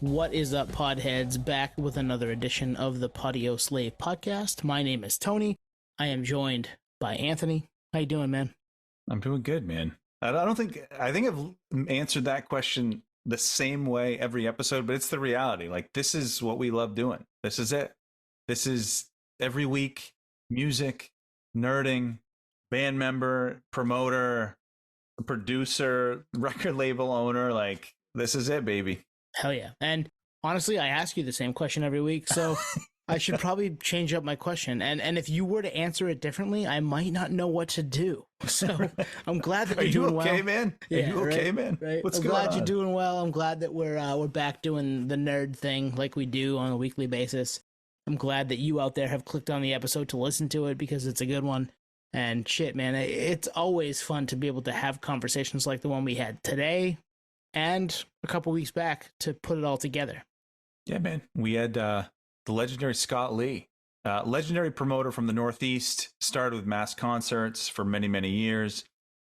What is up, podheads? Back with another edition of the Podio Slave podcast. My name is Tony. I am joined by Anthony. How you doing, man? I'm doing good, man. I think I've answered that question the same way every episode, but it's the reality. Like, this is what we love doing. This is it. This is every week, music, nerding, band member, promoter, producer, record label owner. Like, this is it, baby. Hell yeah. And honestly, I ask you the same question every week, so I should probably change up my question. And if you were to answer it differently, I might not know what to do. So I'm glad that you're doing well. Are you okay, man? Are you okay, man? Right. What's I'm going glad on? you're doing well. I'm glad that we're back doing the nerd thing like we do on a weekly basis. I'm glad that you out there have clicked on the episode to listen to it because it's a good one. And shit, man, it's always fun to be able to have conversations like the one we had today and a couple weeks back to put it all together. Yeah, man. We had the legendary Scott Lee, legendary promoter from the Northeast, started with mass concerts for many, many years,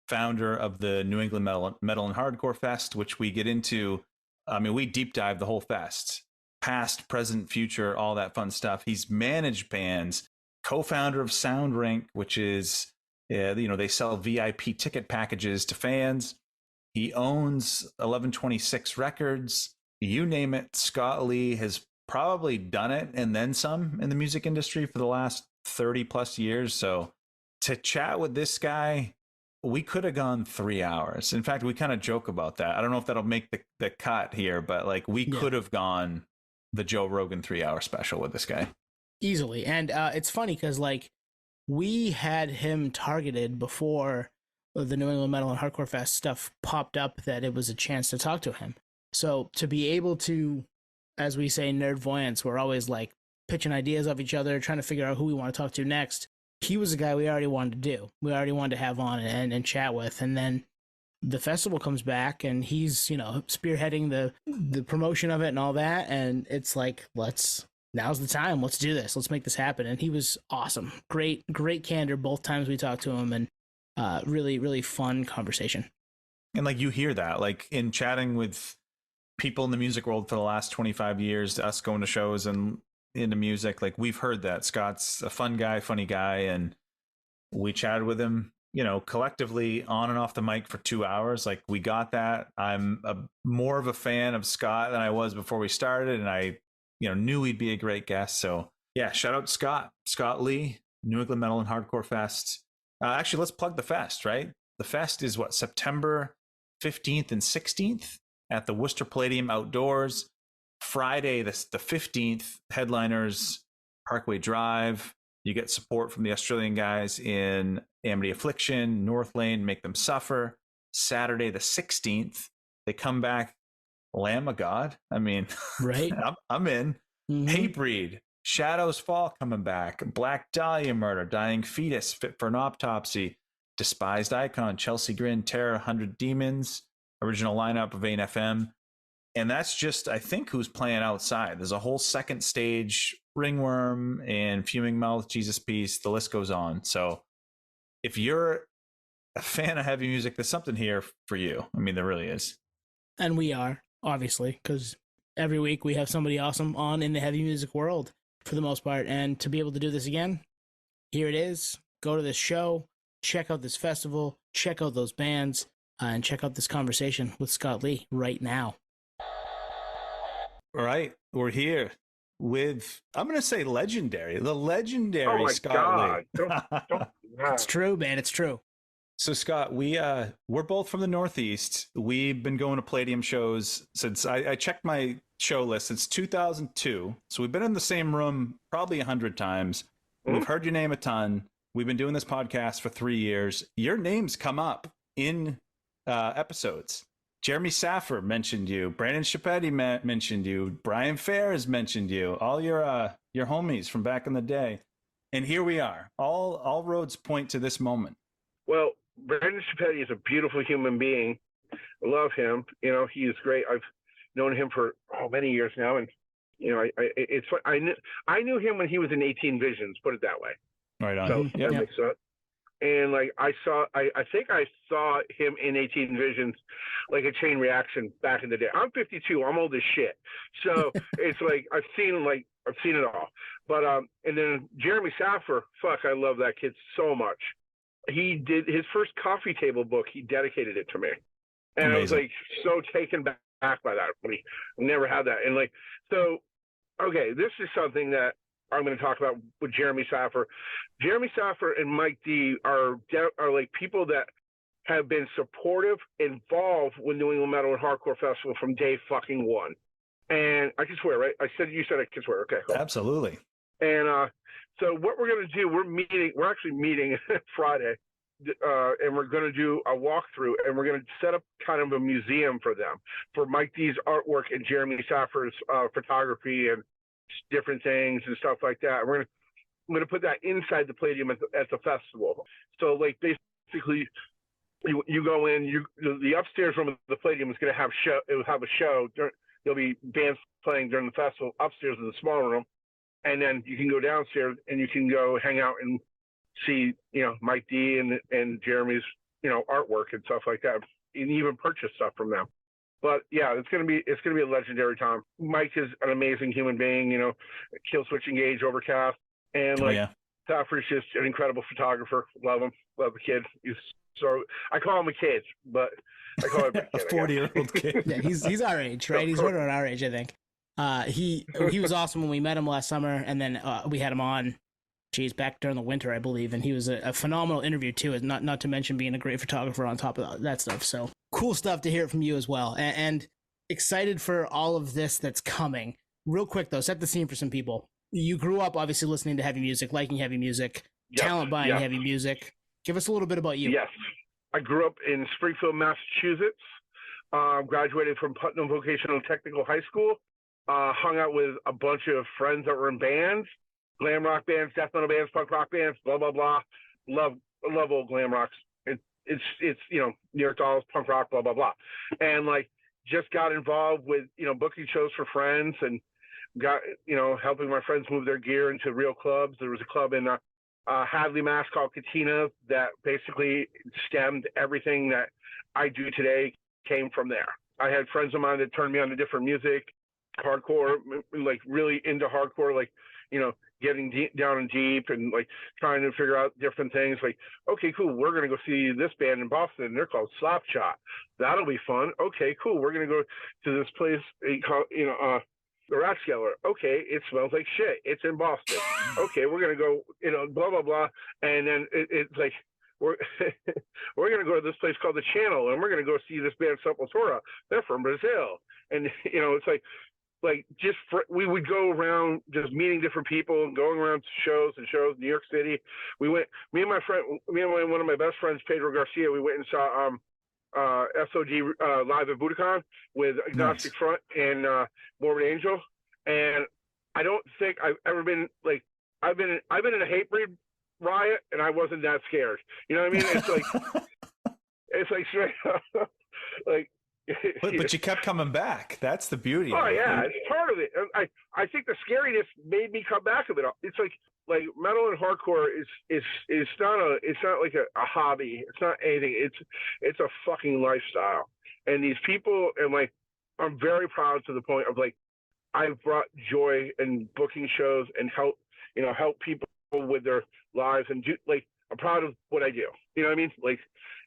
founder of the New England Metal and Hardcore Fest, which we get into. I mean, we deep dive the whole fest, past, present, future, all that fun stuff. He's managed bands, co-founder of Sound Rink, which is, they sell VIP ticket packages to fans. He owns 1126 Records. You name it, Scott Lee has probably done it and then some in the music industry for the last 30 plus years. So to chat with this guy, we could have gone 3 hours. In fact, we kind of joke about that. I don't know if that'll make the cut here, but like we could have gone the Joe Rogan 3 hour special with this guy. Easily. And it's funny because like we had him targeted before the New England Metal and Hardcore Fest stuff popped up that it was a chance to talk to him. So to be able to, as we say, nerdvoyants, we're always like pitching ideas of each other, trying to figure out who we want to talk to next. He was a guy we already wanted to do. We already wanted to have on and chat with. And then the festival comes back and he's, spearheading the promotion of it and all that. And it's like, now's the time. Let's do this. Let's make this happen. And he was awesome. Great candor both times we talked to him, and really, really fun conversation. And like you hear that, like in chatting with people in the music world for the last 25 years, us going to shows and into music, like we've heard that Scott's a fun guy, funny guy. And we chatted with him, collectively on and off the mic for 2 hours. Like we got that. I'm more of a fan of Scott than I was before we started. And I, knew he'd be a great guest. So yeah, shout out to Scott Lee, New England Metal and Hardcore Fest. Actually, let's plug the fest, right? The fest is September 15th and 16th at the Worcester Palladium outdoors. Friday, the 15th, headliners, Parkway Drive. You get support from the Australian guys in Amity Affliction, North Lane, Make Them Suffer. Saturday, the 16th, they come back, Lamb of God. I mean, right? I'm in. Mm-hmm. Hatebreed, Shadows Fall coming back, Black Dahlia Murder, Dying Fetus, Fit for an Autopsy, Despised Icon, Chelsea Grin, Terror, 100 Demons, original lineup of AM. And that's just, I think, who's playing outside. There's a whole second stage, Ringworm and Fuming Mouth, Jesus Peace, the list goes on. So if you're a fan of heavy music, there's something here for you. I mean, there really is. And we are, obviously, because every week we have somebody awesome on in the heavy music world for the most part. And to be able to do this again, here it is. Go to this show, check out this festival, check out those bands, and check out this conversation with Scott Lee right now. All right, we're here with, I'm going to say the legendary Scott Lee. Don't, It's true, man. It's true. So Scott, we're both from the Northeast. We've been going to Palladium shows since I checked my show list since 2002. So we've been in the same room probably 100 times. Mm-hmm. We've heard your name a ton. We've been doing this podcast for 3 years. Your name's come up in episodes. Jeremy Saffer mentioned you. Brandon Chiappetti mentioned you. Brian Fair has mentioned you. All your homies from back in the day. And here we are. All roads point to this moment. Well, Brandon Chiappetti is a beautiful human being. I love him. He is great. I've known him for many years now, and I knew him when he was in 18 Visions. Put it that way. Right on. So that makes sense. and like I think I saw him in 18 Visions, like a chain reaction back in the day. I'm 52. I'm old as shit. So it's like I've seen it all. But and then Jeremy Saffer, fuck, I love that kid so much. He did his first coffee table book. He dedicated it to me, and Amazing. I was like so taken back by that. I never had that, and like so. Okay, this is something that I'm going to talk about with Jeremy Saffer. Jeremy Saffer and Mike D are like people that have been supportive, involved with New England Metal and Hardcore Festival from day fucking one. And I can swear, right? You said I can swear. Okay, cool. Absolutely. And so what we're going to do, we're actually meeting Friday, and we're going to do a walkthrough, and we're going to set up kind of a museum for them, for Mike D's artwork and Jeremy Saffer's photography and different things and stuff like that. And we're going to put that inside the Palladium at the festival. So like basically you go in, the upstairs room of the Palladium is going to have it will have a show. There'll be bands playing during the festival upstairs in the small room. And then you can go downstairs and you can go hang out and see, Mike D and Jeremy's, artwork and stuff like that, and even purchase stuff from them. But yeah, it's gonna be a legendary time. Mike is an amazing human being, Kill Switch Engage, Overcast, and Saffer's just an incredible photographer. Love him, love the kid. I call him a kid, but I call him a 40-year-old kid. Yeah, he's our age, right? He's right around our age, I think. He was awesome when we met him last summer, and then we had him on, back during the winter, I believe, and he was a phenomenal interview too. Not to mention being a great photographer on top of that stuff. So cool stuff to hear from you as well, and excited for all of this that's coming. Real quick though, set the scene for some people. You grew up obviously listening to heavy music, liking heavy music, talent buying heavy music. Give us a little bit about you. Yes, I grew up in Springfield, Massachusetts. Graduated from Putnam Vocational Technical High School. Hung out with a bunch of friends that were in bands, glam rock bands, death metal bands, punk rock bands, blah blah blah. Love old glam rocks. It's New York Dolls, punk rock, blah blah blah. And like just got involved with booking shows for friends and got helping my friends move their gear into real clubs. There was a club in Hadley, Mass called Katina that basically stemmed everything that I do today came from there. I had friends of mine that turned me on to different music. Hardcore, like really into hardcore, like getting down and deep and like trying to figure out different things. Like, okay, cool, we're gonna go see this band in Boston. They're called Slapshot. That'll be fun. Okay, cool, we're gonna go to this place called the Ratskeller. Okay, it smells like shit. It's in Boston. Okay, we're gonna go blah blah blah. And then it's like we're gonna go to this place called the Channel, and we're gonna go see this band Sepultura. They're from Brazil. And it's like we would go around just meeting different people and going around to shows, New York City. We went, me and one of my best friends, Pedro Garcia, we went and saw SOG live at Budokan with Agnostic Front and Morbid Angel. And I don't think I've ever been like, I've been in a Hatebreed riot and I wasn't that scared. You know what I mean? It's like, it's like straight up, like, but you kept coming back. That's the beauty. Oh yeah, it's part of it. I think the scariness made me come back a bit. It's like metal and hardcore is not like a hobby. It's not anything. It's a fucking lifestyle. And these people, and like, I'm very proud to the point of like, I've brought joy in booking shows and help people with their lives, and I'm proud of what I do. You know what I mean? Like.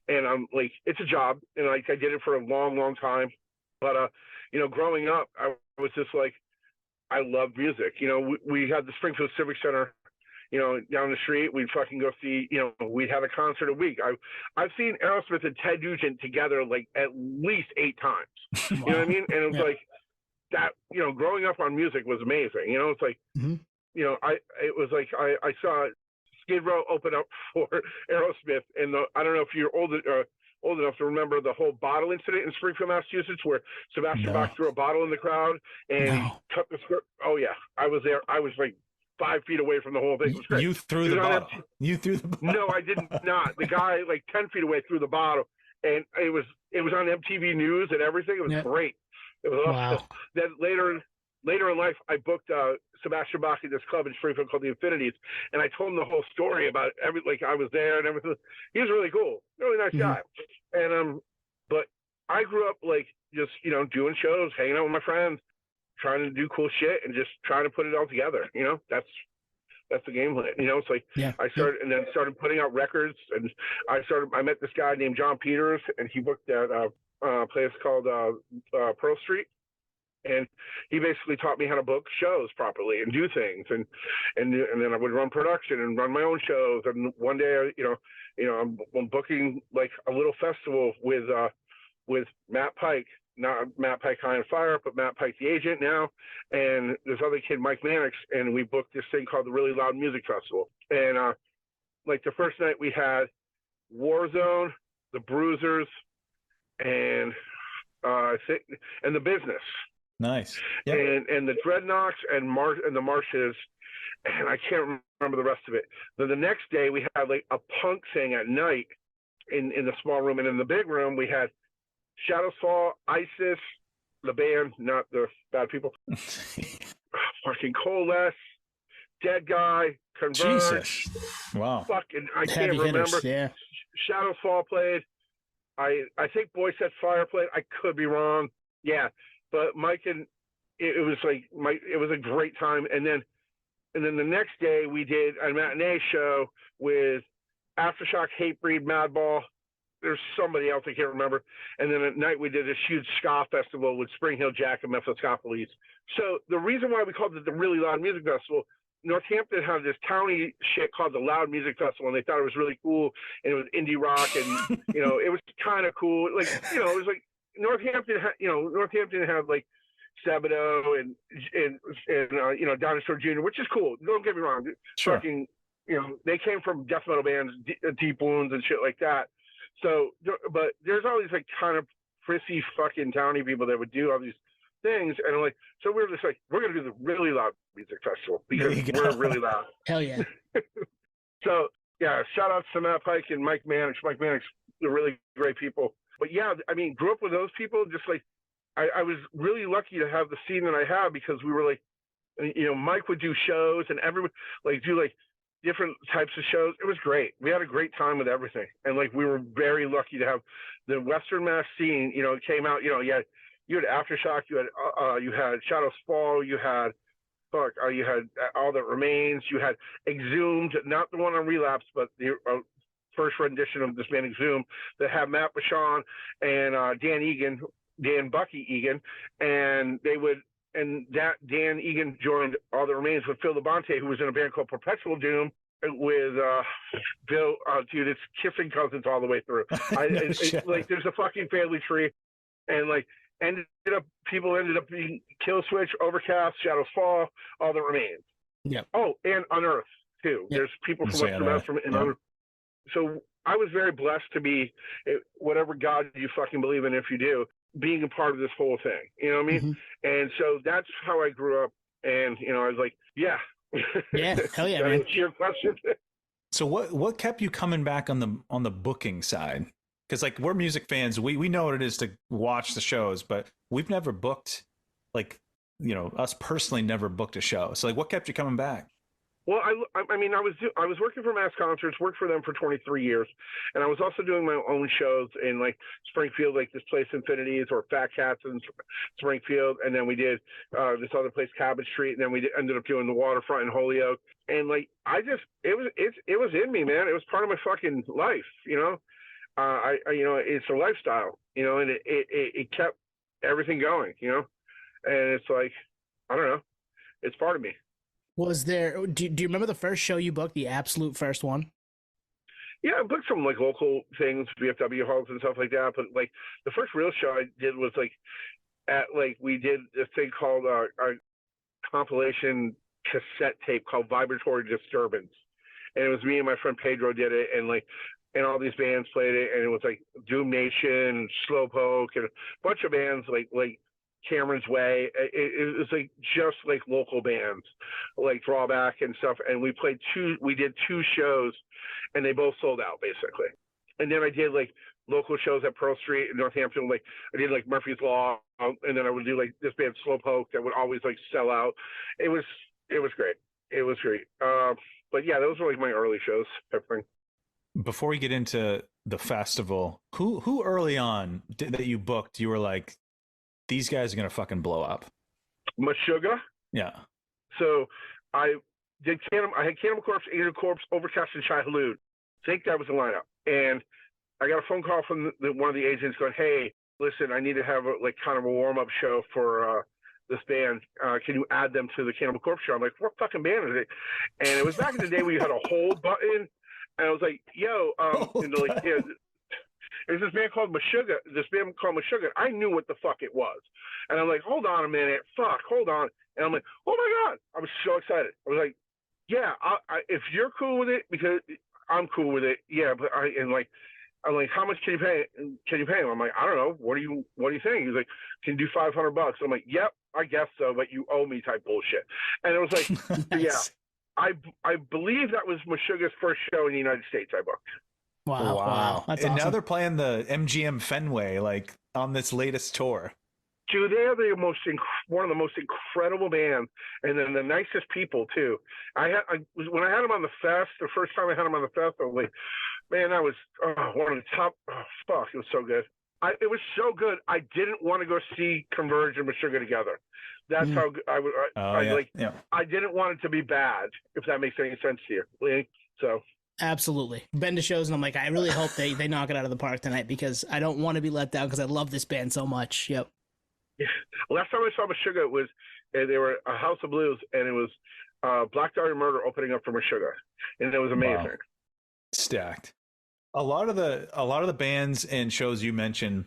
And I'm like, it's a job, and like I did it for a long, long time. But growing up, I was just like, I love music. We had the Springfield Civic Center, down the street. We'd fucking go see. We'd have a concert a week. I've seen Aerosmith and Ted Nugent together like at least 8 times. You know what I mean? And it was like that. Growing up on music was amazing. It's like, it was like I saw Skid Row open up for Aerosmith, and I don't know if you're old enough to remember the whole bottle incident in Springfield, Massachusetts, where Sebastian Bach threw a bottle in the crowd and cut the skirt. Oh yeah, I was there. I was like 5 feet away from the whole thing. It was great. You threw the bottle. You threw the bottle. No, I did not. The guy like 10 feet away threw the bottle, and it was on MTV News and everything. It was great. It was awesome. Then later later in life, I booked Sebastian Bach at this club in Springfield called the Infinities, and I told him the whole story about I was there and everything. He was really cool, really nice guy. And but I grew up like just doing shows, hanging out with my friends, trying to do cool shit, and just trying to put it all together. That's the game plan. It's like I started putting out records, and I met this guy named John Peters, and he booked at a place called Pearl Street. And he basically taught me how to book shows properly and do things, and then I would run production and run my own shows. And one day, I'm booking like a little festival with Matt Pike, not Matt Pike High and Fire, but Matt Pike the agent now, and this other kid Mike Mannix, and we booked this thing called the Really Loud Music Festival. And like the first night we had Warzone, the Bruisers, and the Business. Nice. Yep. And the Dreadnoughts and the Marshes, and I can't remember the rest of it. Then the next day we had like a punk thing at night in the small room, and in the big room we had Shadows Fall, ISIS, the band, not the bad people, fucking Coalesce, Dead Guy, Converge. Jesus. Wow. Fucking I can't remember. Hitters, yeah. Shadows Fall played. I think Boy Set Fire played. I could be wrong. Yeah. But Mike and it was a great time. And then the next day we did a matinee show with Aftershock, Hatebreed, Madball. There's somebody else I can't remember. And then at night we did this huge ska festival with Spring Hill Jack and Mephistopheles. So the reason why we called it the Really Loud Music Festival, Northampton had this towny shit called the Loud Music Festival, and they thought it was really cool, and it was indie rock, and it was kind of cool. Like it was like Northampton had like Sabato and Dinosaur Jr., which is cool. Don't get me wrong. Sure. Fucking, they came from death metal bands, Deep Wounds and shit like that. So, but there's all these like kind of prissy fucking towny people that would do all these things, and like, so we were just like, we're gonna do the Really Loud Music Festival because we're really loud. Hell yeah. So yeah, shout out to Matt Pike and Mike Mannix. Mike Mannix, they're really great people. But yeah, I mean, grew up with those people. Just like, I was really lucky to have the scene that I have, because we were like, Mike would do shows, and everyone like do like different types of shows. It was great. We had a great time with everything, and like we were very lucky to have the Western Mass scene. It came out. You had Aftershock, you had Shadows Fall, you had All That Remains, you had Exhumed, not the one on Relapse, but the first rendition of this band Exhumed, that had Matt Bashan and Dan Bucky Egan, and Dan Egan joined All That Remains with Phil Labonte, who was in a band called Perpetual Doom with Bill. Dude, it's kissing cousins all the way through. Like there's a fucking family tree, and like people ended up being Killswitch, Overcast, Shadows Fall, All That Remains. Yeah. Oh, and Unearthed too. Yep. There's people from Western Mass from Unearthed. So I was very blessed to be, whatever God you fucking believe in, if you do, being a part of this whole thing. You know what I mean? Mm-hmm. And so that's how I grew up. And I was like, yeah. Yeah, hell yeah, man. Your question. So what kept you coming back on the booking side? Because like we're music fans, we know what it is to watch the shows, but we've never booked, like, us personally never booked a show. So like, what kept you coming back? Well, I mean, I was working for Mass Concerts, worked for them for 23 years, and I was also doing my own shows in like Springfield, like this place Infinities or Fat Cats in Springfield, and then we did this other place Cabot Street, and then we ended up doing the Waterfront in Holyoke, and like it was in me, man. It was part of my fucking life, it's a lifestyle, and it kept everything going, and it's like, I don't know, it's part of me. Was there? Do you remember the first show you booked? The absolute first one? Yeah, I booked some like local things, VFW halls and stuff like that. But like the first real show I did was we did this thing called a compilation cassette tape called Vibratory Disturbance, and it was me and my friend Pedro did it, and all these bands played it, and it was like Doom Nation, Slowpoke, and a bunch of bands like Cameron's Way. It was like just like local bands like Drawback and stuff, and we did two shows, and they both sold out basically. And then I did like local shows at Pearl Street in Northampton. Like I did like Murphy's Law, and then I would do like this band Slowpoke that would always like sell out. It was great. It was great. But yeah, those were like my early shows. Everything. Before we get into the festival, who early on that you booked, you were like, these guys are gonna fucking blow up? Meshuggah. Yeah. So I did I had Cannibal Corpse, Angel Corpse, Overcast, and Shai Hulud. I think that was the lineup. And I got a phone call from one of the agents going, "Hey, listen, I need to have kind of a warm up show for this band. Can you add them to the Cannibal Corpse show?" I'm like, "What fucking band is it?" And it was back in the day where you had a hold button, and I was like, "Yo," and they're like, "Yeah." There's this band called Meshuggah. I knew what the fuck it was, and I'm like, "Hold on a minute, hold on." And I'm like, "Oh my god!" I was so excited. I was like, "Yeah, if you're cool with it, because I'm cool with it, yeah." But I'm like, "How much can you pay? Him?" I'm like, "I don't know. What do you think?" He's like, "Can you do $500?" I'm like, "Yep, I guess so, but you owe me," type bullshit. And it was like, Nice. yeah, I believe that was Meshuggah's first show in the United States I booked. Wow. That's and awesome. now they're playing the MGM Fenway like on this latest tour. Dude, they are one of the most incredible bands, and then the nicest people too. When I had them on the fest, the first time I had them on the fest, I was like, man, that was one of the top. Oh, fuck, it was so good. It was so good. I didn't want to go see Converge and Meshuggah together. That's how I would. I didn't want it to be bad, if that makes any sense to you. So. Absolutely. Been to shows and I'm like, I really hope they knock it out of the park tonight because I don't want to be let down because I love this band so much. Yep. Yeah. Last time I saw Meshuggah, it was they were a House of Blues, and it was Black Dahlia Murder opening up for Meshuggah, and it was amazing. Wow. Stacked. A lot of the bands and shows you mentioned,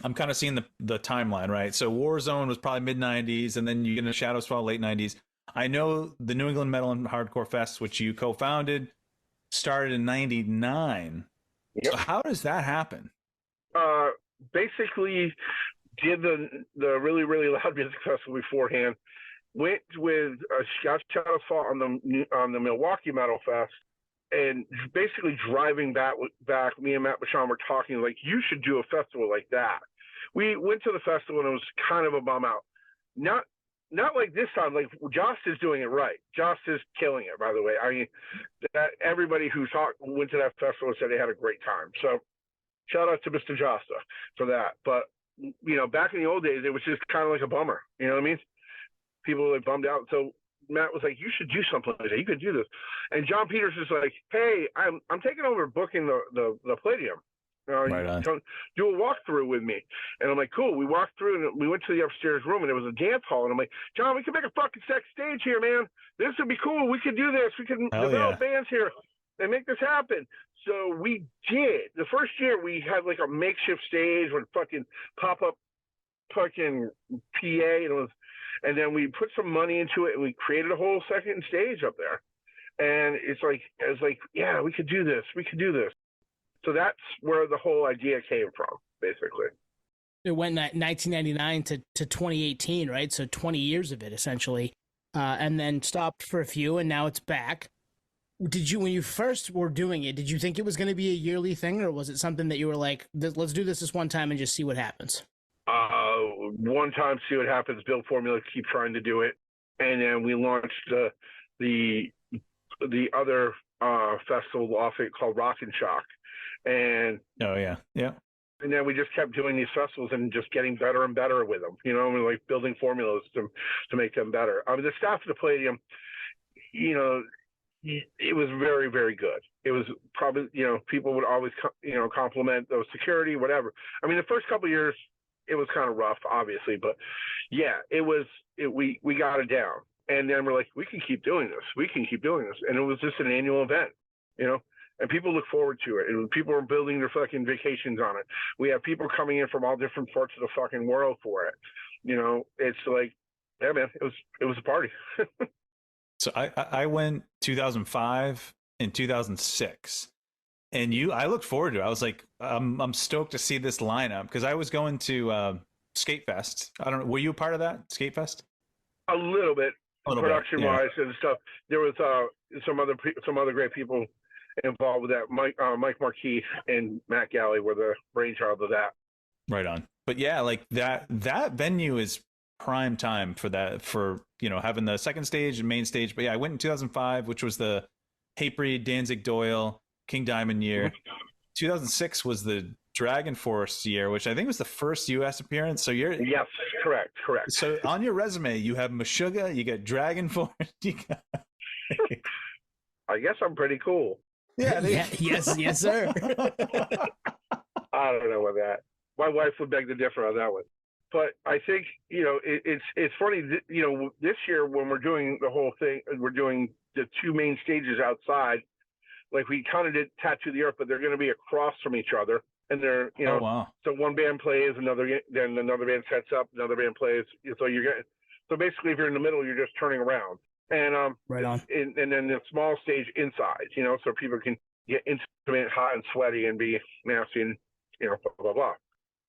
I'm kind of seeing the timeline, right? So Warzone was probably mid 90s, and then you get into Shadows Fall late 90s. I know the New England Metal and Hardcore Fest, which you co-founded, started in 99. Yep. So how does that happen? Basically did the really, really loud music festival beforehand, went with Shadows Fall on the Milwaukee Metal Fest, and basically driving back, me and Matt Bashan were talking like, you should do a festival like that. We went to the festival and it was kind of a bum out. Not like this time. Like Jost is doing it right. Jost is killing it, by the way. I mean, everybody who went to that festival said they had a great time. So shout out to Mr. Josta for that. But back in the old days, it was just kind of like a bummer. You know what I mean? People were like bummed out. So Matt was like, "You should do something like that. You could do this." And John Peters is like, "Hey, I'm taking over booking the Palladium. Right on. Do a walkthrough with me." And I'm like, "Cool." We walked through and we went to the upstairs room and it was a dance hall. And I'm like, "John, we can make a fucking sex stage here, man. This would be cool. We could do this. We can develop bands here and make this happen." So we did. The first year we had like a makeshift stage with fucking pop-up fucking PA, and then we put some money into it and we created a whole second stage up there. And it was like, yeah, we could do this. So that's where the whole idea came from, basically. It went 1999 to 2018, right? So 20 years of it, essentially, and then stopped for a few, and now it's back. Did you, when you first were doing it, did you think it was going to be a yearly thing, or was it something that you were like, let's do this one time and just see what happens? One time, see what happens, build formula, keep trying to do it. And then we launched the other festival off it called Rock and Shock. And and then we just kept doing these festivals and just getting better and better with them, and like building formulas to make them better. I mean, the staff of the Palladium, it was very, very good. It was probably, people would always, compliment the security, whatever. I mean, the first couple of years, it was kind of rough, obviously, but yeah, we got it down. And then we're like, we can keep doing this. And it was just an annual event, and people look forward to it. And people are building their fucking vacations on it. We have people coming in from all different parts of the fucking world for it. It's like, yeah, man, it was a party. So I went 2005 and 2006, and I looked forward to it. I was like, I'm stoked to see this lineup because I was going to Skate Fest. I don't know, were you a part of that Skate Fest? A little bit, production wise and stuff. There was some other great people involved with that. Mike Marquis and Matt Galley were the brainchild of that. Right on. But yeah, like that venue is prime time for that, for, you know, having the second stage and main stage. But yeah, I went in 2005, which was the Hatebreed, Danzig Doyle, King Diamond year. 2006 was the Dragon Force year, which I think was the first U.S. appearance. So you're yes, correct. So on your resume, you have Meshuggah, you got Dragon Force. I guess I'm pretty cool. Yeah, yes, sir. I don't know about that. My wife would beg to differ on that one. But I think, you know, it's funny, you know, this year when we're doing the whole thing, we're doing the two main stages outside. Like we kind of did Tattoo the Earth, but they're going to be across from each other. And they're, you know, wow. So one band plays, then another band sets up, another band plays. So basically if you're in the middle, you're just turning around. And right on. And then the small stage inside, you know, so people can get intimate, hot and sweaty and be nasty and, you know, blah, blah, blah.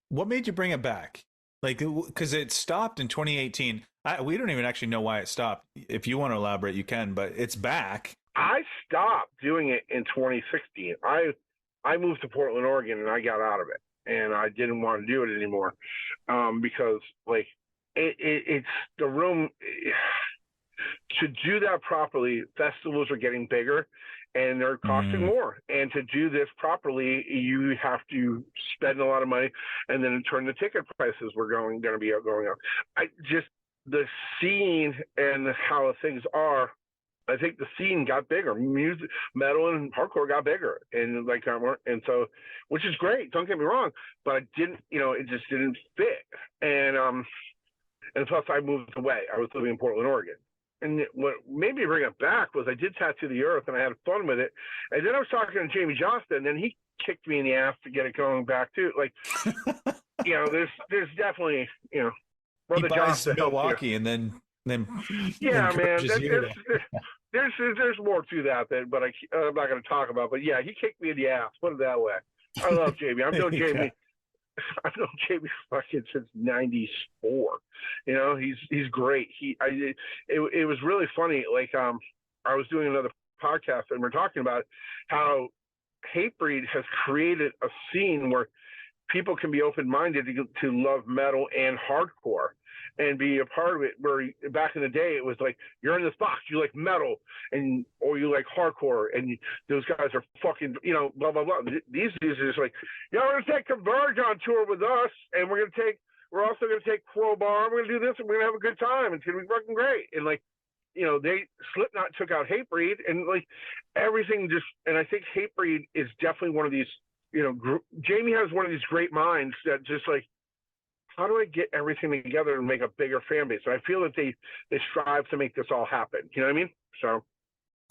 What made you bring it back? Like, because it stopped in 2018. We don't even actually know why it stopped. If you want to elaborate, you can, but it's back. I stopped doing it in 2016. I moved to Portland, Oregon, and I got out of it, and I didn't want to do it anymore because, like, it's the room. To do that properly, festivals are getting bigger, and they're costing more. And to do this properly, you have to spend a lot of money, and then in turn, the ticket prices were going to be going up. The scene and how things are. I think the scene got bigger. Music, metal, and hardcore got bigger, and so, which is great. Don't get me wrong, but it just didn't fit. And plus, I moved away. I was living in Portland, Oregon. And what made me bring it back was I did Tattoo the Earth, and I had fun with it. And then I was talking to Jamie Johnston, and then he kicked me in the ass to get it going back too. Like, you know, there's definitely, you know, Brother he buys Johnston Milwaukee, and then yeah, man. There's more to that, but I'm not going to talk about. But yeah, he kicked me in the ass. Put it that way. I love Jamie. I've known Jamie. I've known Jamie fucking since '94. You know, he's great. It was really funny. Like I was doing another podcast and we're talking about how Hatebreed has created a scene where people can be open-minded to love metal and hardcore and be a part of it. Where back in the day, it was like, you're in this box, you like metal or you like hardcore, and those guys are fucking, you know, blah, blah, blah. These days are just like, yeah, we're going to take Converge on tour with us, and we're also going to take Crowbar, we're going to do this, and we're going to have a good time. It's going to be fucking great. And like, you know, Slipknot took out Hatebreed, and like everything and I think Hatebreed is definitely one of these, you know, Jamie has one of these great minds that just like, how do I get everything together and make a bigger fan base? And I feel that they strive to make this all happen. You know what I mean? So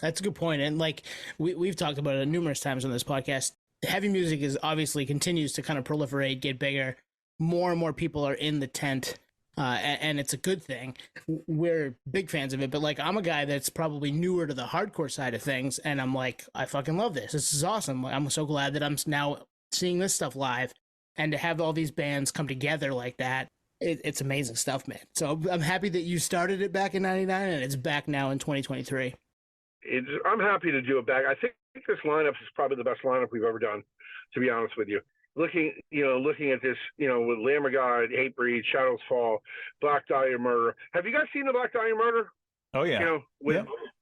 that's a good point. And like we've talked about it numerous times on this podcast, heavy music is obviously continues to kind of proliferate, get bigger. More and more people are in the tent, and it's a good thing. We're big fans of it, but like I'm a guy that's probably newer to the hardcore side of things, and I'm like, I fucking love this. This is awesome. I'm so glad that I'm now seeing this stuff live. And to have all these bands come together like that, it's amazing stuff, man. So I'm happy that you started it back in '99 and it's back now in 2023. I'm happy to do it back. I think this lineup is probably the best lineup we've ever done, to be honest with you. Looking at this, you know, with Lamb of God, Hatebreed, Shadows Fall, Black Dahlia Murder. Have you guys seen the Black Dahlia Murder? Oh yeah. You know,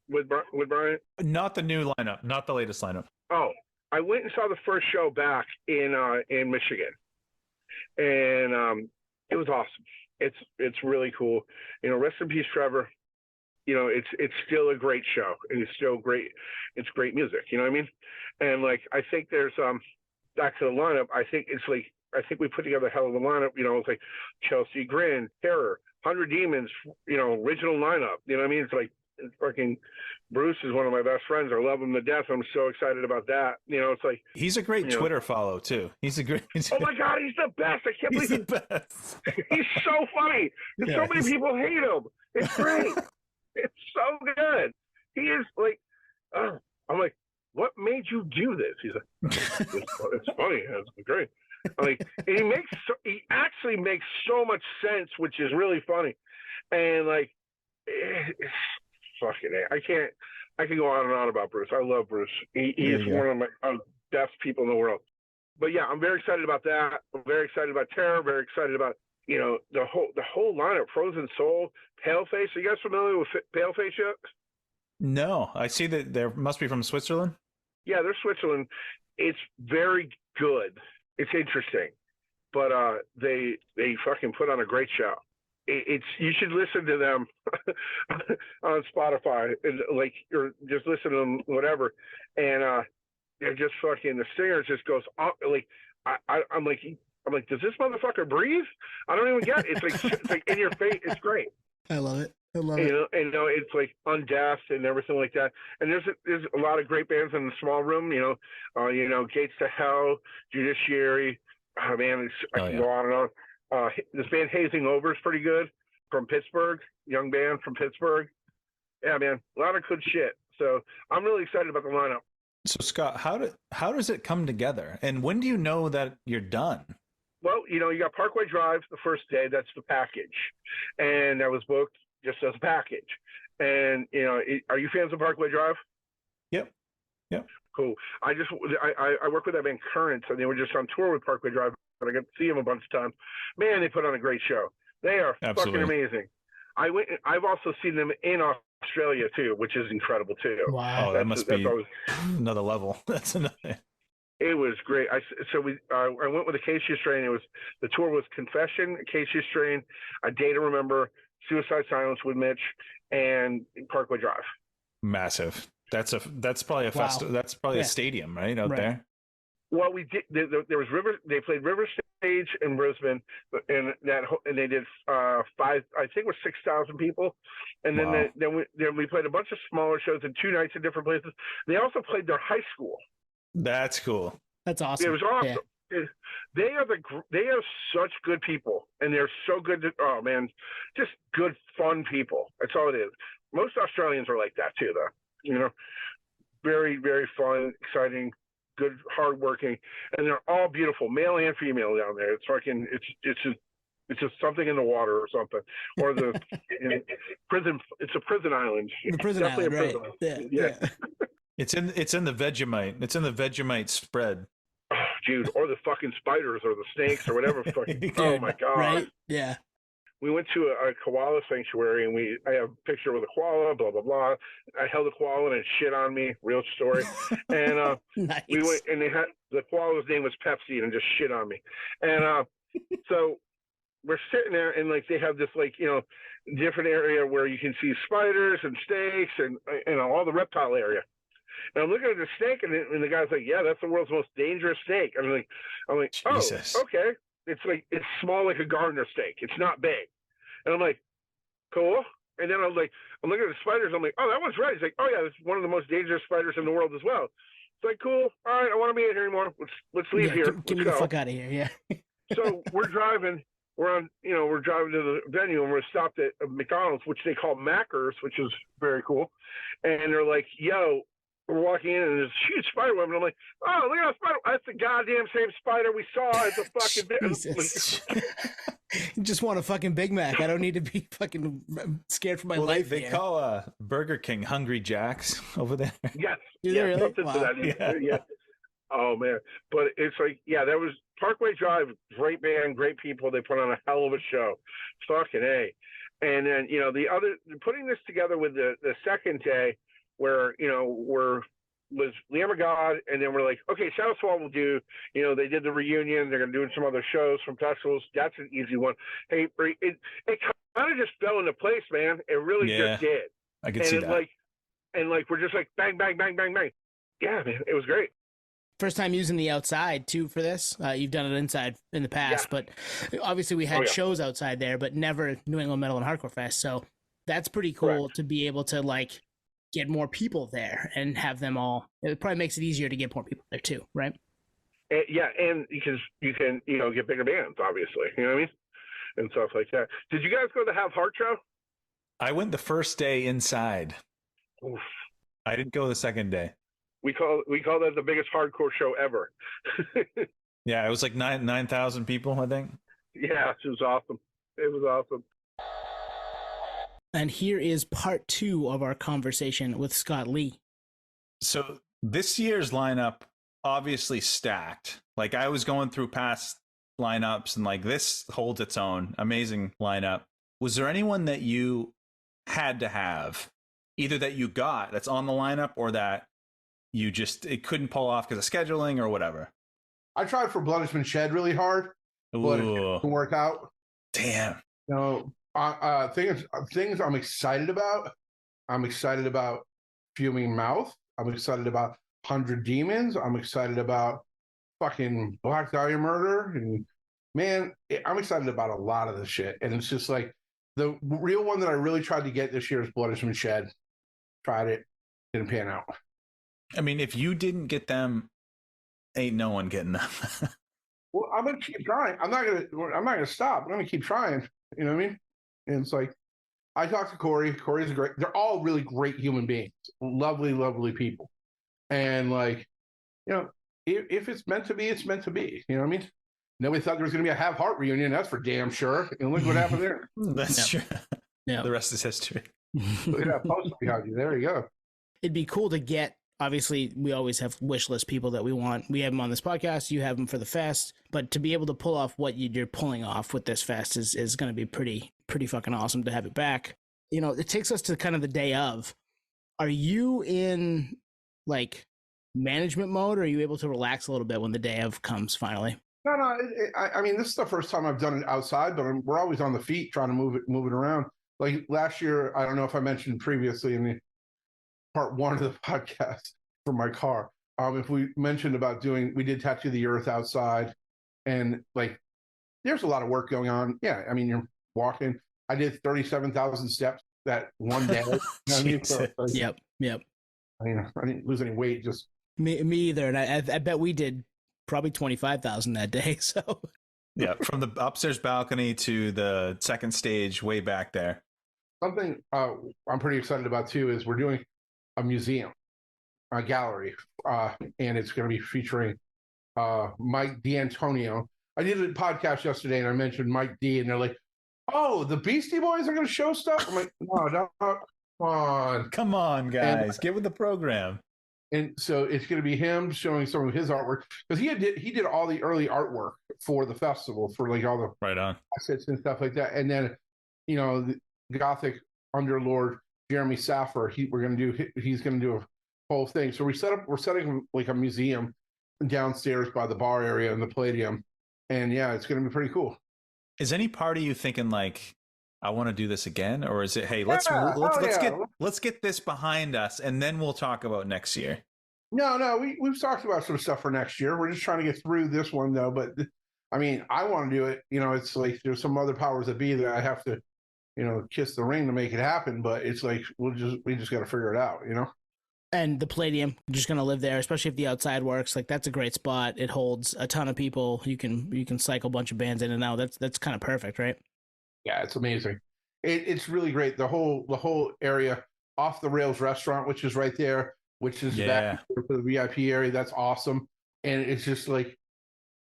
with Brian. Not the new lineup, not the latest lineup. Oh, I went and saw the first show back in Michigan, and it was awesome. It's really cool. You know, rest in peace, Trevor. You know, it's still a great show, and it's still great. It's great music. You know what I mean? And like, I think there's back to the lineup. I think we put together a hell of a lineup. You know, it's like Chelsea Grin, Terror, 100 Demons. You know, original lineup. You know what I mean? It's like fucking Bruce is one of my best friends. I love him to death. I'm so excited about that. You know, it's like he's a great Twitter follow too. Oh my God, he's the best. I can't believe the best. He's so funny. And so many people hate him. It's great. It's so good. He is like, I'm like, what made you do this? He's like, it's funny. It's great. I'm like, and he actually makes so much sense, which is really funny. And like, fucking I I can go on and on about Bruce. I love Bruce. He's one of my best people in the world. But yeah, I'm very excited about that. I'm very excited about Terror. Very excited about the whole lineup. Frozen Soul, Paleface. Are you guys familiar with Paleface yet? No, I see that there must be from Switzerland. Yeah, they're Switzerland. It's very good. It's interesting, but they fucking put on a great show. You should listen to them on Spotify, or just listen to them, whatever. And they're just fucking. The singer just goes up. I'm like, does this motherfucker breathe? I don't even get it. It's like in your face. It's great. I love it. I love it. It's like Undeath and everything like that. And there's a lot of great bands in the small room. Gates to Hell, Judiciary. Oh man, I can go on and on. This band Hazing Over is pretty good, from Pittsburgh. Young band from Pittsburgh. Yeah, man, a lot of good shit. So I'm really excited about the lineup. So Scott, how does it come together? And when do you know that you're done? Well, you got Parkway Drive the first day. That's the package, and that was booked just as a package. And are you fans of Parkway Drive? Yep. Cool. I work with that band Currents, and they were just on tour with Parkway Drive, and I got to see them a bunch of times. Man, they put on a great show. They are fucking amazing. I've also seen them in Australia too, which is incredible too. Wow. Oh, that must be another level. That's another. It was great. I went with Acacia Strain. The tour was Confession, Acacia Strain, A Day to Remember, Suicide Silence with Mitch, and Parkway Drive. Massive. That's probably a festival. That's probably a stadium, right out there. Well, we did. There was River. They played River Stage in Brisbane, and they did I think it was 6,000 people, and then we played a bunch of smaller shows in 2 nights in different places. They also played their high school. That's cool. That's awesome. It was awesome. Yeah. They are such good people, and they're so good. Oh man, just good, fun people. That's all it is. Most Australians are like that too, though. Very, very fun, exciting, good, hardworking, and they're all beautiful, male and female down there. It's fucking, it's just something in the water or something, or the prison. It's a prison island. The prison island, right? Yeah. It's in the Vegemite. It's in the Vegemite spread. Oh, dude, or the fucking spiders or the snakes or whatever. Fucking, oh my god! Right? Yeah. We went to a koala sanctuary, and I have a picture with a koala, blah, blah, blah. I held a koala and it shit on me. Real story. And nice. We went, and the koala's name was Pepsi and just shit on me. And so we're sitting there, and they have this different area where you can see spiders and snakes and all the reptile area. And I'm looking at the snake, and the guy's like, "Yeah, that's the world's most dangerous snake." I'm like, Jesus. "Oh, okay." It's small like a gardener snake. It's not big. And I'm like, cool. And then I'm looking at the spiders. I'm like, oh, that one's right. He's like, oh yeah, it's one of the most dangerous spiders in the world as well. It's like, cool. All right, I want to be in here anymore. Let's leave here. Get me the fuck out of here. Yeah. So we're driving. We're driving to the venue, and we're stopped at McDonald's, which they call Macker's, which is very cool. And they're like, yo, we're walking in, and there's a huge spider web, and I'm like, oh, look at that spider. That's the goddamn same spider we saw. It's a fucking Jesus. You just want a fucking Big Mac. I don't need to be fucking scared for my life. They call Burger King Hungry Jacks over there. Yes. Really? Something to that. Yeah. Oh, man. But it's that was Parkway Drive. Great band, great people. They put on a hell of a show. Fucking A. And then, putting this together with the second day, where was Lamb of God, and then we're like, okay, Shadow Swall will do. They did the reunion. They're gonna do some other shows from festivals. That's an easy one. Hey, it kind of just fell into place, man. It really just did. I could see that. We're just bang, bang, bang, bang, bang. Yeah, man, it was great. First time using the outside too for this. You've done it inside in the past, but obviously we had shows outside there, but never New England Metal and Hardcore Fest. So that's pretty cool to be able to get more people there and have them all. It probably makes it easier to get more people there too, right? And because you can, get bigger bands, obviously, you know what I mean? And stuff like that. Did you guys go to the Have Heart show? I went the first day inside. Oof. I didn't go the second day. We call that the biggest hardcore show ever. Yeah, it was 9,000 people, I think. Yeah, it was awesome. It was awesome. And here is part 2 of our conversation with Scott Lee. So this year's lineup obviously stacked. Like I was going through past lineups and like this holds its own. Amazing lineup. Was there anyone that you had to have, either that you got that's on the lineup or that you just it couldn't pull off because of scheduling or whatever? I tried for Blood Has Been Shed really hard, but it didn't work out. Damn. No, things I'm excited about. I'm excited about Fuming Mouth. I'm excited about 100 Demons. I'm excited about fucking Black Dahlia Murder. And man, I'm excited about a lot of this shit. And it's just like the real one that I really tried to get this year is Blood Has Been Shed. Tried it, didn't pan out. I mean, if you didn't get them, ain't no one getting them. Well, I'm gonna keep trying. I'm not gonna stop. I'm gonna keep trying. You know what I mean? And it's like I talked to Corey. Corey's great. They're all really great human beings, lovely, lovely people. And like, you know, if it's meant to be, it's meant to be. You know what I mean? Nobody thought there was gonna be a Have Heart reunion. That's for damn sure. And look what happened there. That's true. Yeah. The rest is history. Look at that poster behind you. There you go. It'd be cool to get. Obviously, we always have wish list people that we want. We have them on this podcast. You have them for the fest. But to be able to pull off what you're pulling off with this fest is going to be pretty fucking awesome to have it back. You know, it takes us to kind of the day of. Are you in like management mode, or are you able to relax a little bit when the day of comes finally? No. I mean, this is the first time I've done it outside, but we're always on the feet trying to move it around. Like last year, I don't know if I mentioned previously in the part 1 of the podcast for my car. If we mentioned about we did Tattoo the Earth outside, and like, there's a lot of work going on. Yeah, I mean, you're walking. I did 37,000 steps that one day. You know what I mean? So, like, Yep. I mean, I didn't lose any weight. Just me either. And I bet we did probably 25,000 that day. So yeah, from the upstairs balcony to the second stage, way back there. something I'm pretty excited about too is we're doing a museum, a gallery, and it's going to be featuring Mike D'Antonio. I did a podcast yesterday and I mentioned Mike D, and they're like, "Oh, the Beastie Boys are going to show stuff." I'm like, "No, come on, guys, get with the program." And so it's going to be him showing some of his artwork, because he did all the early artwork for the festival, for like all the right on assets and stuff like that. And then, you know, the Gothic Underlord Jeremy Saffer, he's going to do a whole thing. So we're setting like a museum downstairs by the bar area in the Palladium, and yeah, it's going to be pretty cool. Is any part of you thinking like, I want to do this again, or is it, hey, let's get this behind us and then we'll talk about next year? No, we've talked about some stuff for next year. We're just trying to get through this one though. But I mean, I want to do it. You know, it's like there's some other powers that be that I have to, you know, kiss the ring to make it happen. But it's like we just got to figure it out. You know. And the Palladium, just going to live there, especially if the outside works. Like, that's a great spot. It holds a ton of people. You can cycle a bunch of bands in and out. That's kind of perfect, right? Yeah, it's amazing. It's really great. The whole area, Off the Rails restaurant, which is right there, which is back for the VIP area. That's awesome. And it's just like,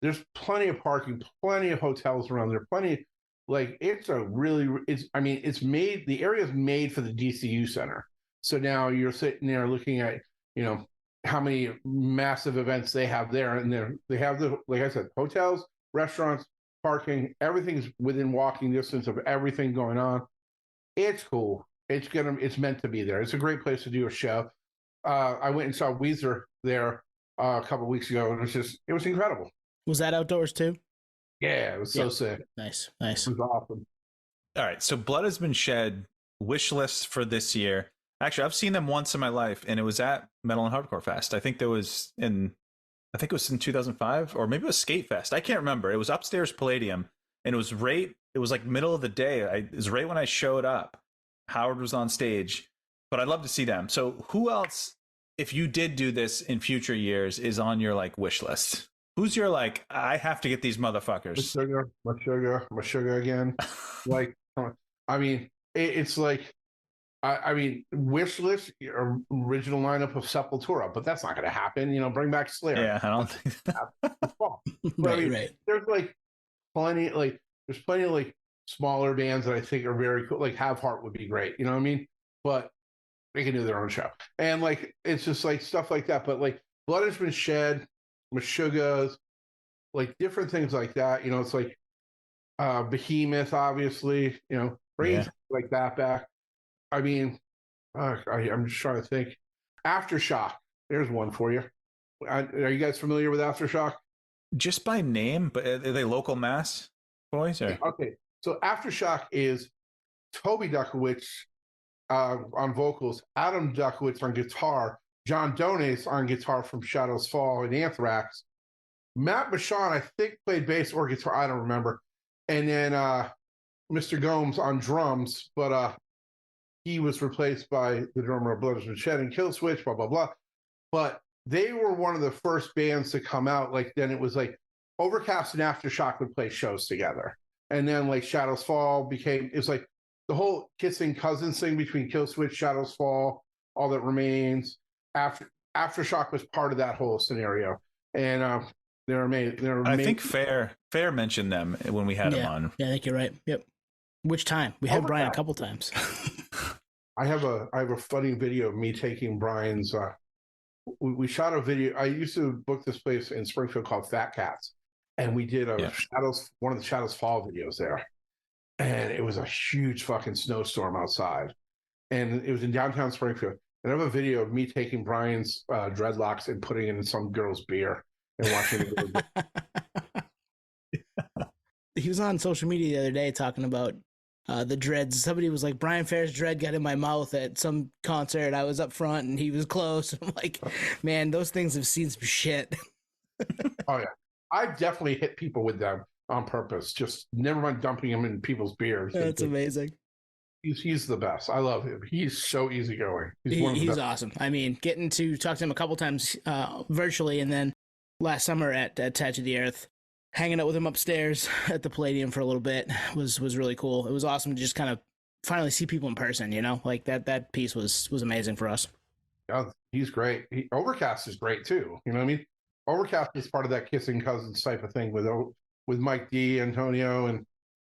there's plenty of parking, plenty of hotels around there, like it's made, the area is made for the DCU Center. So now you're sitting there looking at, you know, how many massive events they have there. And they have like I said, hotels, restaurants, parking, everything's within walking distance of everything going on. It's cool. It's meant to be there. It's a great place to do a show. I went and saw Weezer there a couple of weeks ago, and it was incredible. Was that outdoors too? Yeah, it was so sick. Nice. It was awesome. All right, so Blood Has Been Shed wish list for this year. Actually, I've seen them once in my life, and it was at Metal and Hardcore Fest. I think it was in 2005, or maybe it was Skate Fest. I can't remember. It was upstairs Palladium, and it was like middle of the day. It was right when I showed up. Howard was on stage, but I'd love to see them. So who else, if you did do this in future years, is on your like wish list? Who's your like, I have to get these motherfuckers? My sugar again. Like, I mean, it's like, I mean, wish list, original lineup of Sepultura, but that's not going to happen. You know, bring back Slayer. Yeah, I don't think that. Right. There's plenty of like smaller bands that I think are very cool. Like Have Heart would be great, you know what I mean? But they can do their own show. And like it's just like stuff like that. But like Blood Has Been Shed, Meshuggahs, like different things like that. You know, it's like Behemoth, obviously, you know, bringing things like that back. I mean, I'm just trying to think. Aftershock, there's one for you. Are you guys familiar with Aftershock? Just by name, but are they local Mass boys? Or? Okay, so Aftershock is Toby Duckowitz on vocals, Adam Duckowitz on guitar, John Donace on guitar from Shadows Fall and Anthrax. Matt Bashan, I think, played bass or guitar. I don't remember. And then Mr. Gomes on drums, but he was replaced by the drummer of Blood Has Been Shed and Killswitch, blah, blah, blah. But they were one of the first bands to come out. Like, then it was like Overcast and Aftershock would play shows together. And then like Shadows Fall became, it was like the whole kissing cousins thing between Killswitch, Shadows Fall, All That Remains. Aftershock was part of that whole scenario. And they're amazing. I think Fair mentioned them when we had him on. Yeah, I think you're right. Yep. Which time? We had Brian a couple times. I have a funny video of me taking Brian's. We shot a video. I used to book this place in Springfield called Fat Cats, and we did one of the Shadows Fall videos there, and it was a huge fucking snowstorm outside, and it was in downtown Springfield. And I have a video of me taking Brian's dreadlocks and putting it in some girl's beer and watching it. He was on social media the other day talking about the dreads. Somebody was like, Brian Fair's dread got in my mouth at some concert. I was up front and he was close. I'm like, man, those things have seen some shit. Oh yeah, I've definitely hit people with them on purpose. Just never mind dumping them in people's beers. That's amazing. He's the best. I love him. He's so easygoing. He's awesome. I mean, getting to talk to him a couple times virtually, and then last summer at Touch of the Earth, hanging out with him upstairs at the Palladium for a little bit was really cool. It was awesome to just kind of finally see people in person, you know, like that piece was amazing for us. Yeah, he's great. Overcast is great too. You know what I mean? Overcast is part of that kissing cousins type of thing with Mike D, Antonio, and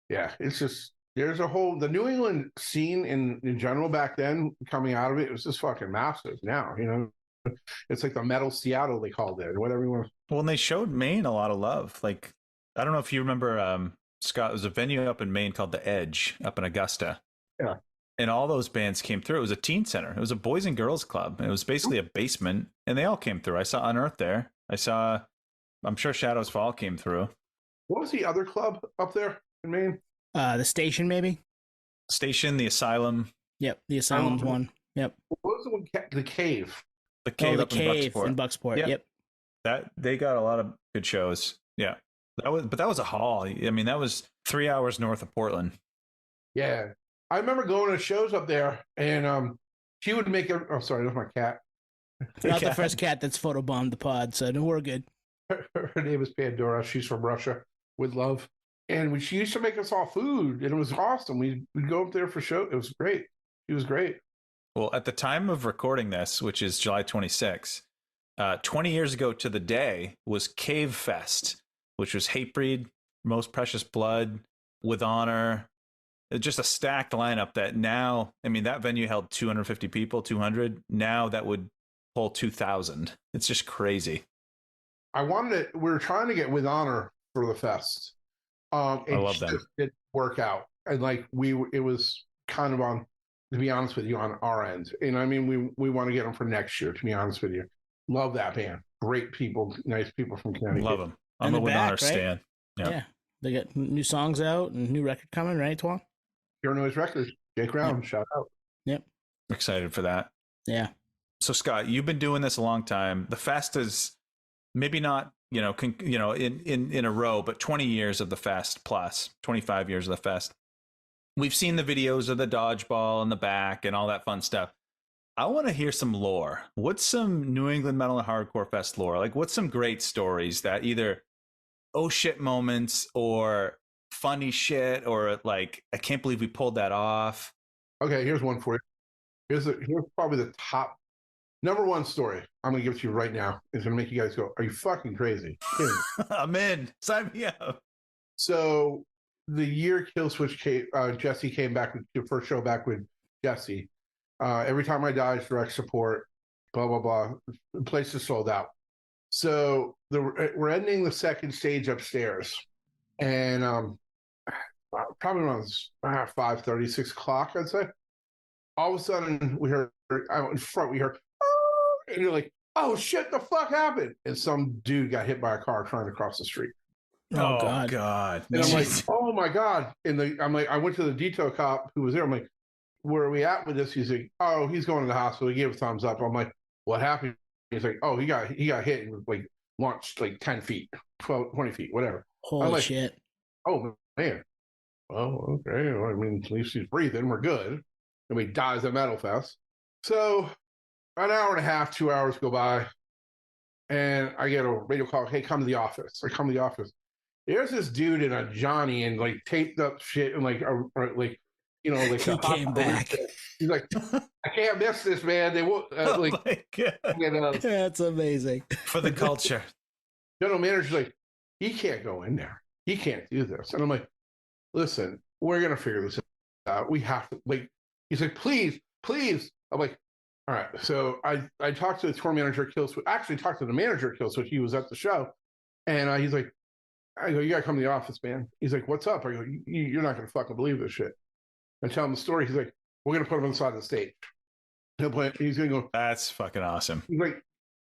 yeah, it's just there's a whole the New England scene in general back then coming out of it was just fucking massive. Now, you know, it's like the metal Seattle they called it, or whatever you want. Well, and they showed Maine a lot of love. Like, I don't know if you remember, Scott, there's a venue up in Maine called The Edge up in Augusta. Yeah. And all those bands came through. It was a teen center. It was a boys and girls club. It was basically a basement, and they all came through. I saw Unearth there. I'm sure Shadows Fall came through. What was the other club up there in Maine? The Station, maybe? Station, the Asylum. Yep, the Asylum's one. Yep. What was the one? The Cave. The Cave up Cave in Bucksport. Yeah. Yep. That they got a lot of good shows. Yeah. That was a haul. I mean, that was 3 hours north of Portland. Yeah. I remember going to shows up there, and she would make it. Oh, sorry, that's my cat. Not the first cat that's photobombed the pod, so no, we're good. Her name is Pandora. She's from Russia with love. And she used to make us all food, and it was awesome. We'd go up there for show. It was great. It was great. Well, at the time of recording this, which is July 26, 20 years ago to the day was Cave Fest, which was Hatebreed, Most Precious Blood, With Honor. Just a stacked lineup that now, I mean, that venue held 250 people, 200. Now that would hold 2,000. It's just crazy. We were trying to get With Honor for the fest. I love that. It didn't work out. And like it was kind of on, to be honest with you, on our end. And I mean, we want to get them for next year, to be honest with you. Love that band. Great people, nice people from Connecticut. Love them. I'm a With Honor stan. Yeah. They got new songs out and new record coming, right, Twan? Pure Noise Records. Jake Brown, shout out. Yep. Excited for that. Yeah. So Scott, you've been doing this a long time. The fest is maybe not, in a row, but 20 years of the fest plus 25 years of the fest. We've seen the videos of the dodgeball in the back and all that fun stuff. I want to hear some lore. What's some New England Metal and Hardcore Fest lore? Like, what's some great stories that either oh shit moments or funny shit or like, I can't believe we pulled that off. Okay, here's one for you. Here's probably the top number one story. I'm going to give it to you right now. It's going to make you guys go, are you fucking crazy? I'm in. Sign me up. So the year Killswitch Jesse came back with the first show back with Jesse. Every Time I Die is direct support. Blah blah blah. The place is sold out. So we're ending the second stage upstairs, and probably around 5:30, 6 o'clock, I'd say. All of a sudden, we heard out in front. We heard, oh, and you're like, "Oh shit, the fuck happened?" And some dude got hit by a car trying to cross the street. Oh, God! And I'm like, "Oh my god!" And I'm like, I went to the detail cop who was there. I'm like, "Where are we at with this?" He's like, "Oh, he's going to the hospital." He gave a thumbs up. I'm like, "What happened?" He's like, "Oh, he got hit and like launched like 10 feet, 12, 20 feet, whatever." Holy like, shit! Oh man. Oh, okay. Well, I mean, at least he's breathing. We're good. And he dies at Metal Fest. So an hour and a half, 2 hours go by, and I get a radio call. Hey, come to the office. I come to the office. There's this dude in a Johnny and like taped up shit and like like He came back. He's like, I can't miss this, man. They won't My God. and, That's amazing. For the culture. General manager's like, he can't go in there. He can't do this. And I'm like, listen, we're gonna figure this out. We have to like. He's like, please. I'm like, all right. So I talked to the tour manager at Killswitch. Actually, talked to the manager at Killswitch. He was at the show, and he's like, I go, you gotta come to the office, man. He's like, what's up? I go, you're not gonna fucking believe this shit. I tell him the story. He's like, we're gonna put him on the side of the stage. He'll play. He's gonna go. That's fucking awesome.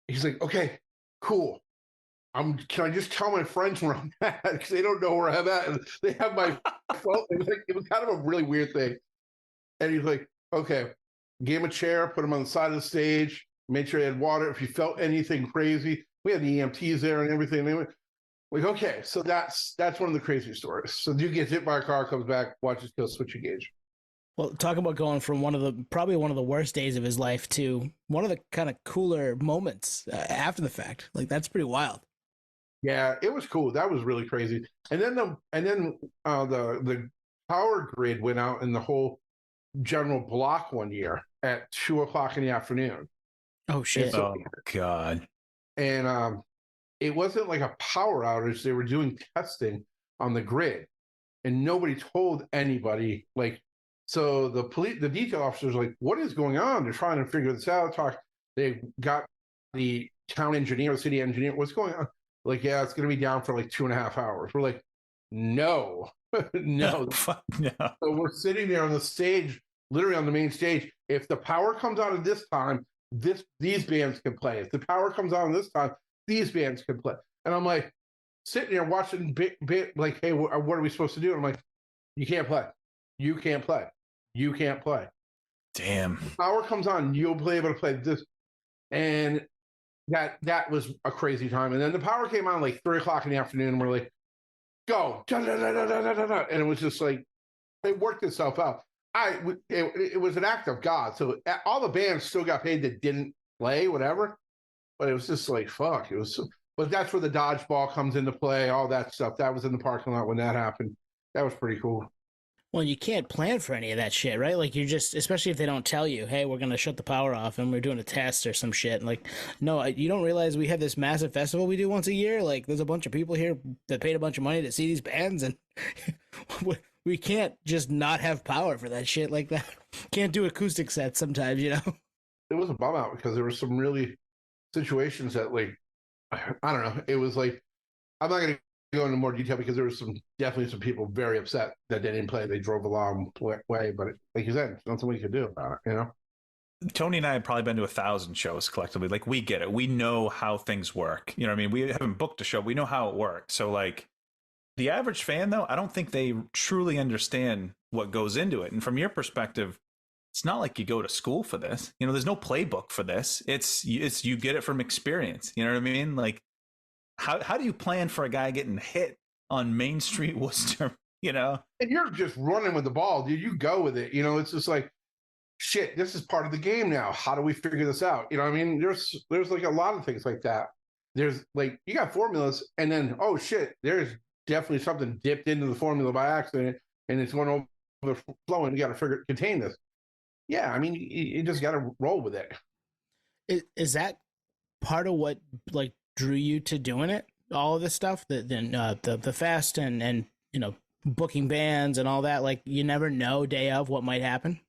He's like, okay, cool. Can I just tell my friends where I'm at? Because they don't know where I'm at. And they have my phone. It was kind of a really weird thing. And he's like, okay, gave him a chair, put him on the side of the stage, made sure he had water. If he felt anything crazy, we had the EMTs there and everything. They went, like, okay, so that's one of the crazy stories. So dude gets hit by a car, comes back, watches Killswitch Engage. Well, talk about going from probably one of the worst days of his life to one of the kind of cooler moments after the fact. Like, that's pretty wild. Yeah, it was cool. That was really crazy. And then the power grid went out in the whole general block one year at 2 o'clock in the afternoon. Oh shit! Oh God! And it wasn't like a power outage. They were doing testing on the grid, and nobody told anybody. Like, so the detail officers like, what is going on? They're trying to figure this out. They got the town engineer, the city engineer. What's going on? Like, yeah, it's going to be down for like 2.5 hours. We're like, no. No. No. So we're sitting there on the stage, literally on the main stage. If the power comes on at this time, these bands can play. If the power comes on this time, these bands can play. And I'm like, sitting there watching bit like, hey, what are we supposed to do? And I'm like, you can't play. You can't play. You can't play. Damn. The power comes on, you'll be able to play this. And that was a crazy time. And then the power came on like 3 o'clock in the afternoon, and we're like, go. Da, da, da, da, da, da, da. And it was just like, it worked itself out. It was an act of God. So all the bands still got paid that didn't play, whatever. But it was just like, fuck. But that's where the dodgeball comes into play, all that stuff. That was in the parking lot when that happened. That was pretty cool. Well, you can't plan for any of that shit, right? Like, you're just, especially if they don't tell you, hey, we're going to shut the power off and we're doing a test or some shit. Like, no, you don't realize we have this massive festival we do once a year. Like, there's a bunch of people here that paid a bunch of money to see these bands, and we can't just not have power for that shit like that. Can't do acoustic sets sometimes, you know? It was a bum out because there were some really situations that, like, I don't know. It was like, I'm not going to go into more detail because there was definitely some people very upset that they didn't play. They drove a long way, but like you said, there's nothing we could do about it, you know? Tony and I have probably been to 1,000 shows collectively. Like, we get it. We know how things work. You know what I mean? We haven't booked a show. We know how it works. So, like, the average fan, though, I don't think they truly understand what goes into it. And from your perspective, it's not like you go to school for this. You know, there's no playbook for this. It's you get it from experience. You know what I mean? Like, how do you plan for a guy getting hit on Main Street, Worcester, you know? And you're just running with the ball, dude. You go with it. You know, it's just like, shit, this is part of the game now. How do we figure this out? You know what I mean? There's like a lot of things like that. There's like, you got formulas, and then, oh shit, there's definitely something dipped into the formula by accident, and it's going overflowing. You got to contain this. Yeah, I mean, you just got to roll with it. Is that part of what, like, drew you to doing it, all of this stuff, the fast and you know, booking bands and all that. Like, you never know day of what might happen.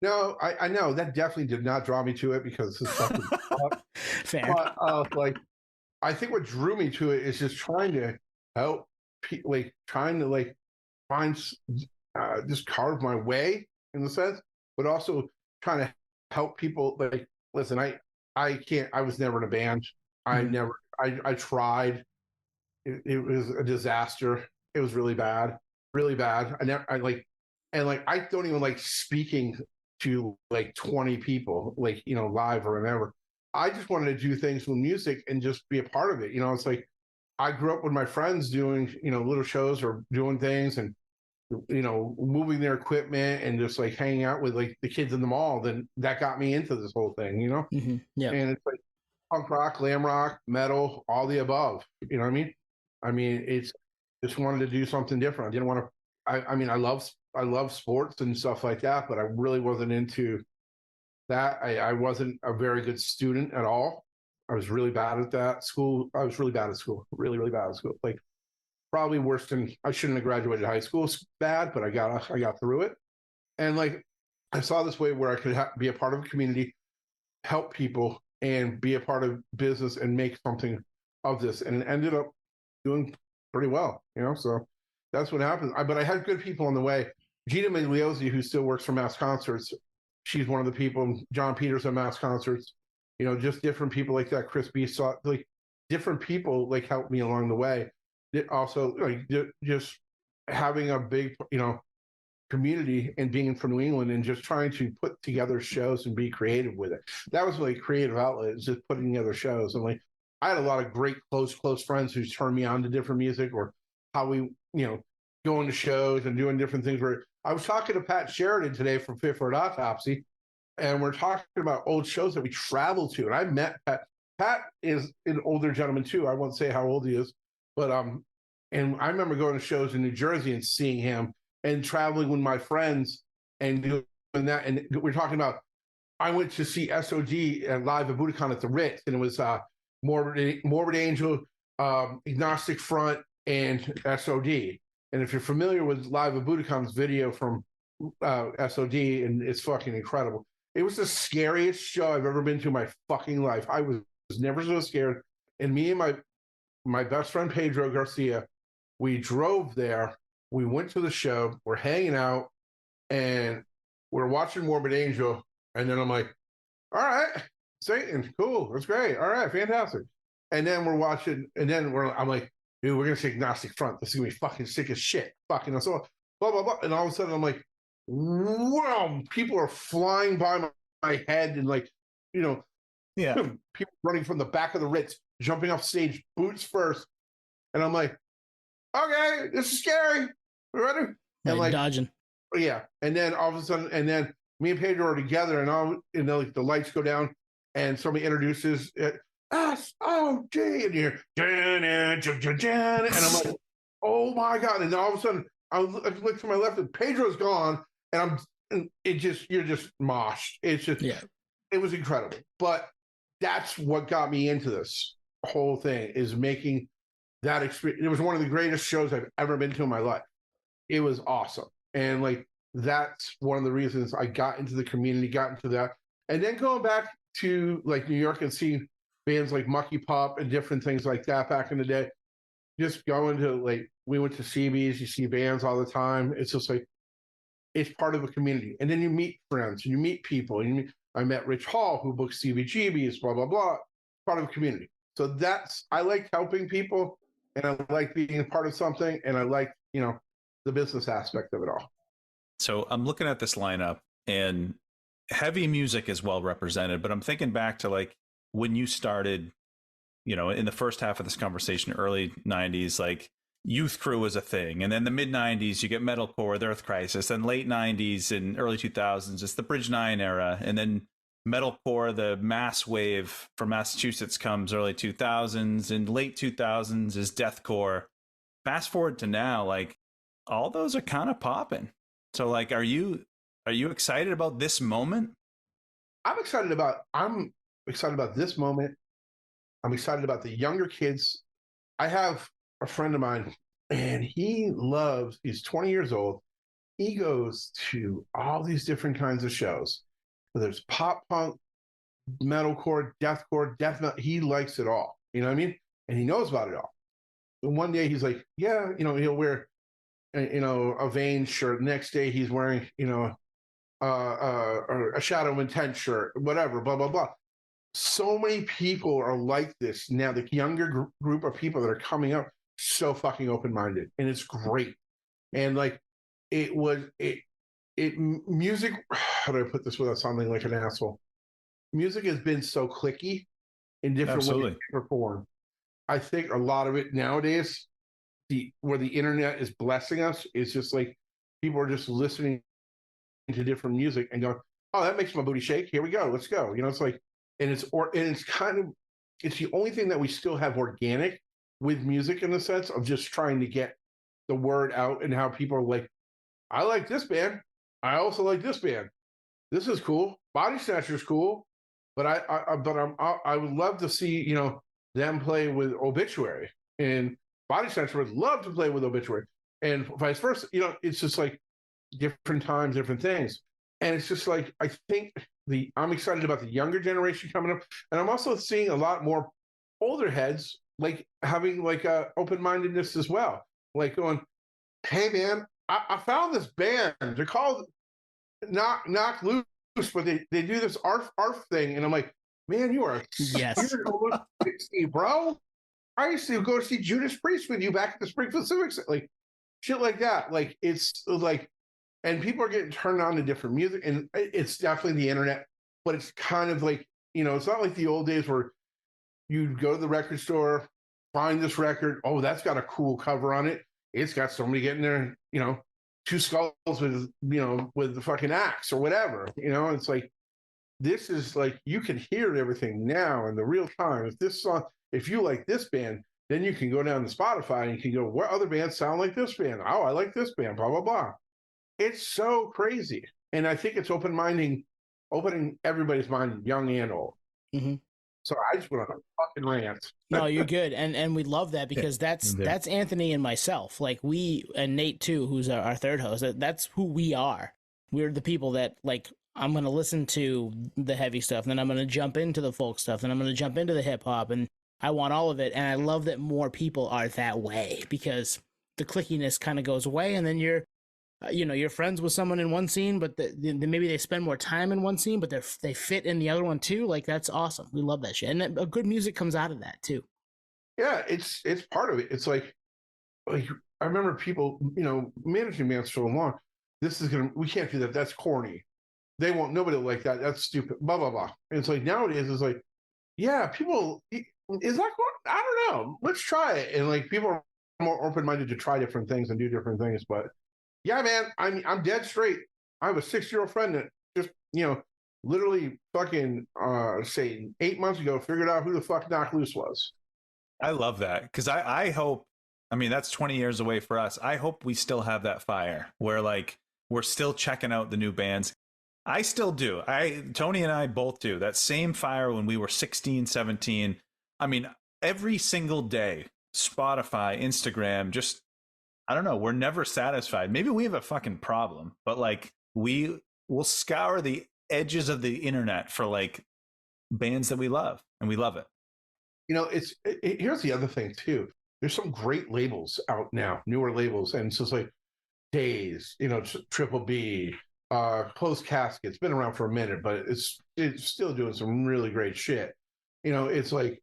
No, I know that definitely did not draw me to it because it's fucking Fair. but like I think what drew me to it is just trying to help people, like trying to like find just carve my way in the sense, but also trying to help people. Like, listen, I can't. I was never in a band. I Mhm. never. I tried. It was a disaster. It was really bad, really bad. I never. I like, and like I don't even like speaking to like 20 people, like live or whatever. I just wanted to do things with music and just be a part of it. It's like I grew up with my friends doing little shows or doing things and moving their equipment and just like hanging out with like the kids in the mall. Then that got me into this whole thing. Yeah. And it's like punk rock, glam rock, metal, all the above. You know what I mean? It's just wanted to do something different. I didn't want to. I mean, I love sports and stuff like that, but I really wasn't into that. I wasn't a very good student at all. I was really bad at that school. I was really bad at school. Really, really bad at school. Like probably worse than I shouldn't have graduated high school. It's bad, but I got through it. And like I saw this way where I could be a part of a community, help people, and be a part of business and make something of this. And it ended up doing pretty well. So that's what happened. But I had good people on the way. Gina Migliozzi, who still works for Mass Concerts, she's one of the people. John Peters at Mass Concerts, just different people like that. Chris B. saw like different people like helped me along the way. It also like just having a big community and being from New England and just trying to put together shows and be creative with it. That was like creative outlet, is just putting together shows. And like I had a lot of great close friends who turned me on to different music or how we going to shows and doing different things. Where I was talking to Pat Sheridan today from Fifth Word Autopsy, and we're talking about old shows that we traveled to. And I met Pat. Pat is an older gentleman too. I won't say how old he is, but and I remember going to shows in New Jersey and seeing him and traveling with my friends and doing that. And we're talking about, I went to see SOD live at Budokan at the Ritz, and it was Morbid Angel, Agnostic Front, and SOD. And if you're familiar with live at Budokan's video from SOD, and it's fucking incredible. It was the scariest show I've ever been to in my fucking life. I was never so scared. And me and my best friend Pedro Garcia, we drove there. We went to the show. We're hanging out, and we're watching Morbid Angel. And then I'm like, all right, Satan, cool, that's great. All right, fantastic. And then we're watching, and then I'm like, dude, we're gonna see Agnostic Front. This is gonna be fucking sick as shit. Fucking so blah blah blah. And all of a sudden I'm like, wow, people are flying by my head, and like, Yeah. people running from the back of the Ritz, jumping off stage, boots first. And I'm like, okay, this is scary. You ready? And like dodging. Yeah. And then all of a sudden, and then me and Pedro are together, and like the lights go down, and somebody introduces it. SOG, and you're and I'm like, oh my god! And then all of a sudden, I look to my left, and Pedro's gone, and you're just moshed. It's just, It was incredible. But that's what got me into this whole thing, is making that experience. It was one of the greatest shows I've ever been to in my life. It was awesome, and like that's one of the reasons I got into the community, got into that, and then going back to like New York and seeing bands like Mucky Pop and different things like that back in the day. Just going to like, we went to CBs, you see bands all the time. It's just like, it's part of a community. And then you meet friends, and you meet people. I met Rich Hall, who books CBGBs, blah, blah, blah, part of a community. So I like helping people, and I like being a part of something, and I like, the business aspect of it all. So I'm looking at this lineup, and heavy music is well represented, but I'm thinking back to like when you started, in the first half of this conversation, early 90s, like Youth Crew was a thing. And then the mid 90s, you get metalcore, the Earth Crisis. And late 90s and early 2000s, it's the Bridge 9 era. And then metalcore, the mass wave from Massachusetts comes early 2000s. And late 2000s is deathcore. Fast forward to now, like all those are kind of popping. So like, are you excited about this moment? I'm excited about this moment. I'm excited about the younger kids. I have a friend of mine and he's 20 years old. He goes to all these different kinds of shows. So there's pop punk, metalcore, deathcore, death metal. He likes it all. You know what I mean? And he knows about it all. And one day he's like, yeah, he'll wear, a Vein shirt. The next day he's wearing, a Shadow of Intent shirt, whatever, blah, blah, blah. So many people are like this now. The younger group of people that are coming up, so fucking open-minded, and it's great. And like, music, how do I put this without sounding like an asshole? Music has been so clicky in different ways to perform. I think a lot of it nowadays, where the internet is blessing us, is just like people are just listening to different music and going, oh, that makes my booty shake. Here we go. Let's go. It's like, and it's the only thing that we still have organic with music, in the sense of just trying to get the word out, and how people are like, I like this band. I also like this band. This is cool. Body Snatcher's cool. But I would love to see, them play with Obituary, and Body Snatcher would love to play with Obituary, and vice versa. It's just like different times, different things. And it's just like, I think I'm excited about the younger generation coming up. And I'm also seeing a lot more older heads, like having like a open-mindedness as well. Like going, hey man, I found this band. They're called Knock Loose, but they do this ARF thing. And I'm like, man, you're almost 60, bro. I used to go see Judas Priest with you back at the Springfield Civic Center. Like shit like that. Like, it's like, and people are getting turned on to different music, and it's definitely the internet, but it's kind of like, it's not like the old days where you'd go to the record store, find this record. Oh, that's got a cool cover on it. It's got somebody getting there, two skulls with, with the fucking axe or whatever. It's like, this is like, you can hear everything now in the real time. If you like this band, then you can go down to Spotify and you can go, what other bands sound like this band? Oh, I like this band, blah, blah, blah. It's so crazy. And I think it's opening everybody's mind, young and old. Mm-hmm. So I just went on a fucking rant. No, you're good. And we love that, because that's Anthony and myself. Like, and Nate too, who's our third host, that's who we are. We're the people that, like, I'm going to listen to the heavy stuff, then I'm going to jump into the folk stuff, then I'm going to jump into the hip hop, and I want all of it. And I love that more people are that way, because the clickiness kind of goes away, and then you're friends with someone in one scene, but maybe they spend more time in one scene, but they fit in the other one too. Like, that's awesome. We love that shit. And good music comes out of that too. Yeah, it's part of it. It's like I remember people, managing bands so long. We can't do that. That's corny. Nobody will like that. That's stupid. Blah, blah, blah. And it's like, nowadays it's like, yeah, people, is that corny? I don't know. Let's try it. And like, people are more open-minded to try different things and do different things. But yeah, man, I'm dead straight. I have a 6-year-old friend that just, literally fucking, say 8 months ago, figured out who the fuck Knock Loose was. I love that, because I hope, that's 20 years away for us. I hope we still have that fire where, like, we're still checking out the new bands. I still do. Tony and I both do. That same fire when we were 16, 17. Every single day, Spotify, Instagram, just, I don't know, we're never satisfied. Maybe we have a fucking problem, but like, we will scour the edges of the internet for like bands that we love, and we love it. Here's the other thing too. There's some great labels out now, newer labels, and it's just like Days, Triple B, Closed Casket. It's been around for a minute, but it's still doing some really great shit. It's like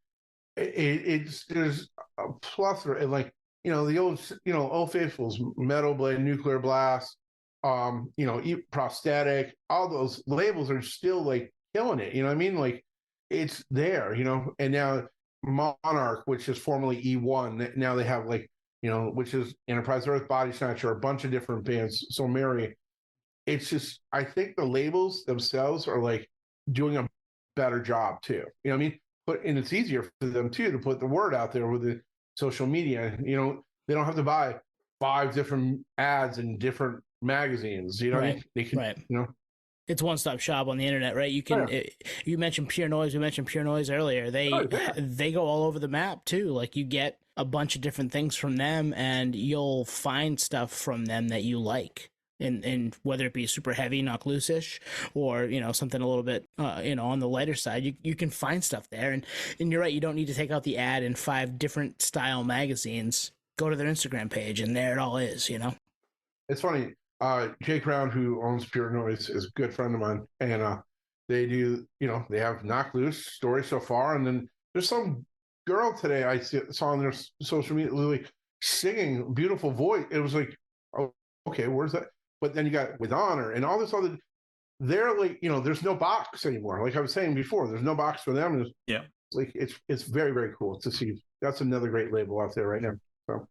there's a plethora, and like, the old faithfuls, Metal Blade, Nuclear Blast, Prosthetic, all those labels are still like killing it. You know what I mean? Like, it's there, and now Monarch, which is formerly E1, now they have like, which is Enterprise Earth, Body Snatcher, a bunch of different bands. So Mary, it's just, I think the labels themselves are like doing a better job too. You know what I mean? And it's easier for them too to put the word out there with the social media. They don't have to buy 5 different ads in different magazines. Right. They can, right. It's one-stop shop on the internet, right? You can. You mentioned Pure Noise. We mentioned Pure Noise earlier. They go all over the map too. Like, you get a bunch of different things from them, and you'll find stuff from them that you like. And whether it be super heavy, knock loose-ish, or something a little bit on the lighter side, you can find stuff there. And you're right, you don't need to take out the ad in 5 different style magazines. Go to their Instagram page, and there it all is. It's funny. Jake Brown, who owns Pure Noise, is a good friend of mine, and they do. They have Knock Loose story so far, and then there's some girl today I saw on their social media, literally singing, beautiful voice. It was like, oh, okay, where's that? But then you got With Honor and all this other. They're like, there's no box anymore. Like I was saying before, there's no box for them. Yeah, like it's very, very cool to see. That's another great label out there right now. So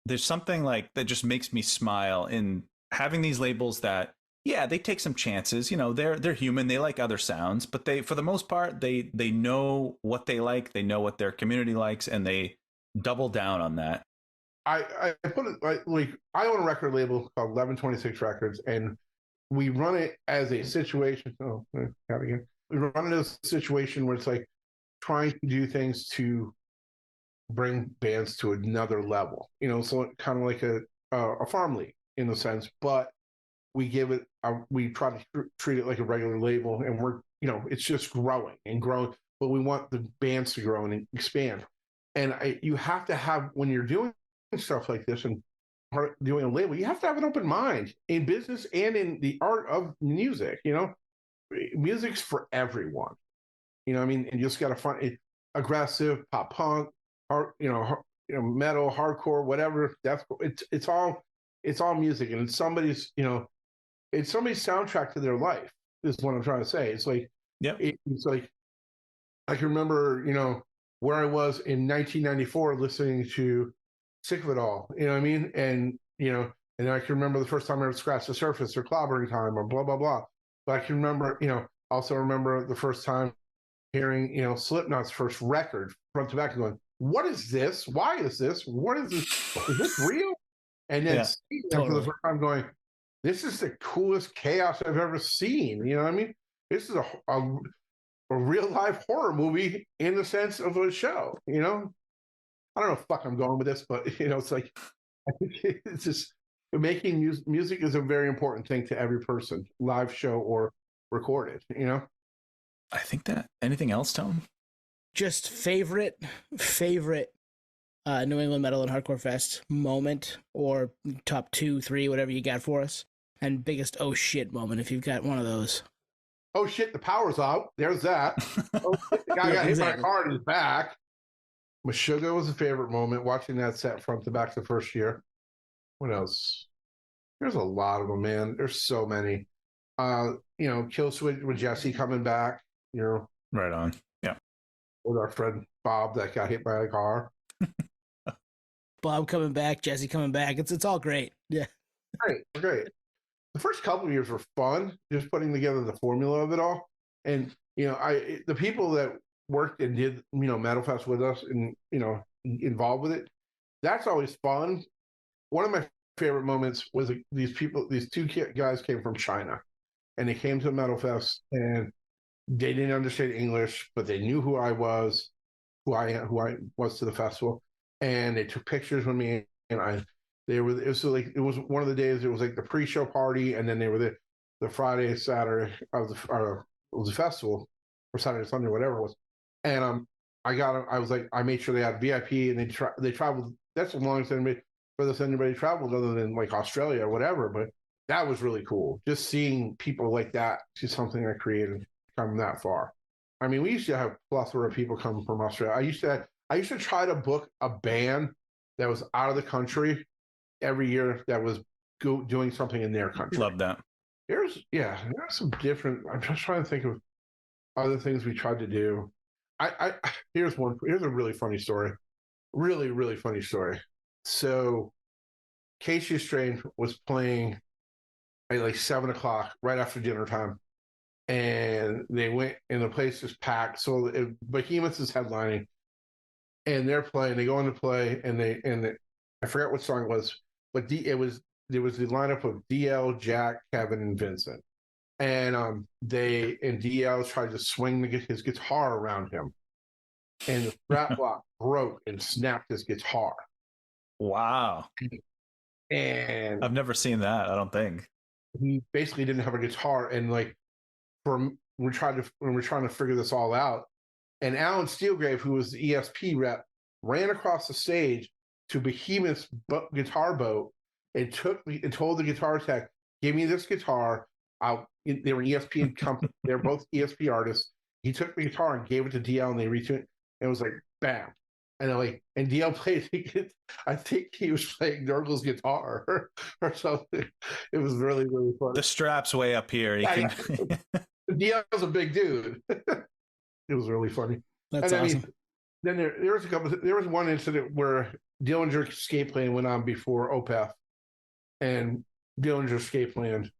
there's something like that just makes me smile in having these labels that, yeah, they take some chances. They're human. They like other sounds, but they, for the most part, they know what they like. They know what their community likes, and they double down on that. I put it like I own a record label called 1126 Records, and we run it as a situation. Oh, out again. We run it as a situation where it's like trying to do things to bring bands to another level. So kind of like a farm league in a sense, but we give it. We try to treat it like a regular label, and we're it's just growing and growing. But we want the bands to grow and expand. And you have to have, when you're doing stuff like this and doing a label, you have to have an open mind in business and in the art of music. Music's for everyone. I mean, and you just got to find it, aggressive, pop punk, metal, hardcore, whatever. It's all music, and it's somebody's soundtrack to their life. Is what I'm trying to say. It's like, yeah, it's like I can remember, where I was in 1994 listening to Sick of It All, you know what I mean? And I can remember the first time I ever scratched the surface, or Clobbering Time, or blah, blah, blah. But I can remember, also remember the first time hearing, Slipknot's first record front to back, and going, what is this? Why is this? What is this? Is this real? And then seeing them for the first time going, this is the coolest chaos I've ever seen. You know what I mean? This is a real life horror movie in the sense of a show, I don't know if fuck I'm going with this, but it's like, I think it's just making music is a very important thing to every person, live show or recorded, I think that. Anything else, Tom? Just favorite New England Metal and Hardcore Fest moment, or top 2, 3, whatever you got for us, and biggest oh shit moment if you've got one of those. Oh shit, the power's out. There's that. Oh shit, the guy got hit by a car in his back. Meshuggah was a favorite moment, watching that set front to back the first year. What else? There's a lot of them, man. There's so many. Killswitch with Jesse coming back, Right on. Yeah. With our friend Bob that got hit by a car. Bob coming back, Jesse coming back. It's all great. Yeah. Great. The first couple of years were fun, just putting together the formula of it all. And, the people that worked and did, Metal Fest with us and, involved with it, that's always fun. One of my favorite moments was these 2 guys came from China, and they came to Metal Fest, and they didn't understand English, but they knew who I was to the festival, and they took pictures with me, and it was one of the days. It was like the pre-show party, and then they were the Friday, Saturday of the festival, or Saturday, Sunday, whatever it was. And I made sure they had VIP, and they traveled. That's the longest anybody traveled, other than like Australia or whatever. But that was really cool. Just seeing people like that, just something I created, come that far. I mean, we used to have a plethora of people come from Australia. I used to try to book a band that was out of the country every year that was doing something in their country. Love that. There's some different. I'm just trying to think of other things we tried to do. Here's a really funny story. Really, really funny story. So Casey Strain was playing at like 7:00 right after dinner time, and they went, and the place is packed. So Behemoth is headlining, and they're playing. They go in to play, and I forgot what song it was, but there was the lineup of DL, Jack, Kevin, and Vincent, and DL tried to swing his guitar around him, and the strap lock broke and snapped his guitar. Wow. And I've never seen that, I don't think. he basically didn't have a guitar. And like, when we're trying to figure this all out, and Alan Steelgrave, who was the ESP rep, ran across the stage to Behemoth's guitar boat and told the guitar tech, "Give me this guitar." They were an ESP company. They're both ESP artists. He took the guitar and gave it to DL, and they retuned it. And it was like, bam. And DL played. I think he was playing Nurgle's guitar or something. It was really, really funny. The strap's way up here. DL's a big dude. It was really funny. That's awesome. Then there was one incident where Dillinger's escape plan went on before OPEF, and Dillinger's escape plan.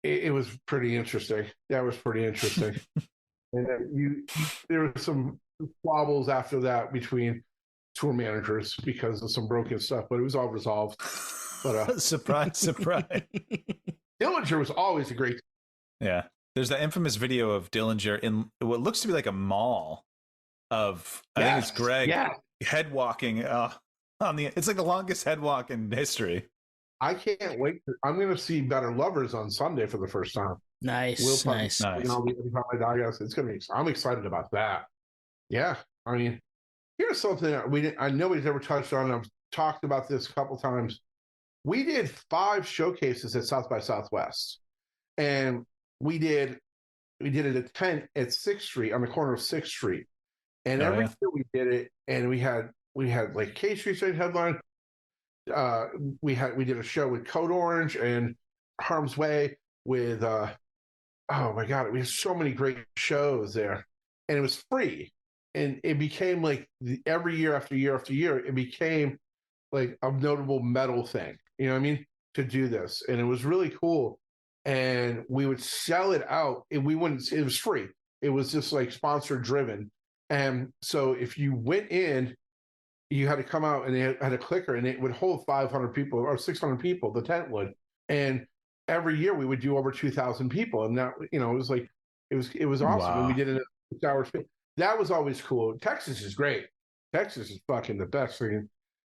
It was pretty interesting. That was pretty interesting. And there were some squabbles after that between tour managers because of some broken stuff, but it was all resolved. But surprise. Dillinger was always a great. Yeah. There's that infamous video of Dillinger in what looks to be like a mall of, I think it's Greg head walking it's like the longest head walk in history. I can't wait. I'm going to see Better Lovers on Sunday for the first time. Nice. It's going to be. I'm excited about that. Yeah. I mean, here's something that nobody's ever touched on. I've talked about this a couple times. We did 5 showcases at South by Southwest, and we did it at 10 at 6th Street, on the corner of 6th Street. And every year we did it, and we had like K Street headline. We did a show with Code Orange and Harm's Way with oh my God, we had so many great shows there, and it was free. And it became like every year after year after year, it became like a notable metal thing. You know what I mean? To do this, and it was really cool. And we would sell it out, and we wouldn't. It was free. It was just like sponsor driven. And so if you went in, you had to come out, and they had a clicker, and it would hold 500 people or 600 people. The tent would, and every year we would do over 2,000 people, and that it was like it was awesome. Wow. And we did it in 6 hours. That was always cool. Texas is great. Texas is fucking the best thing.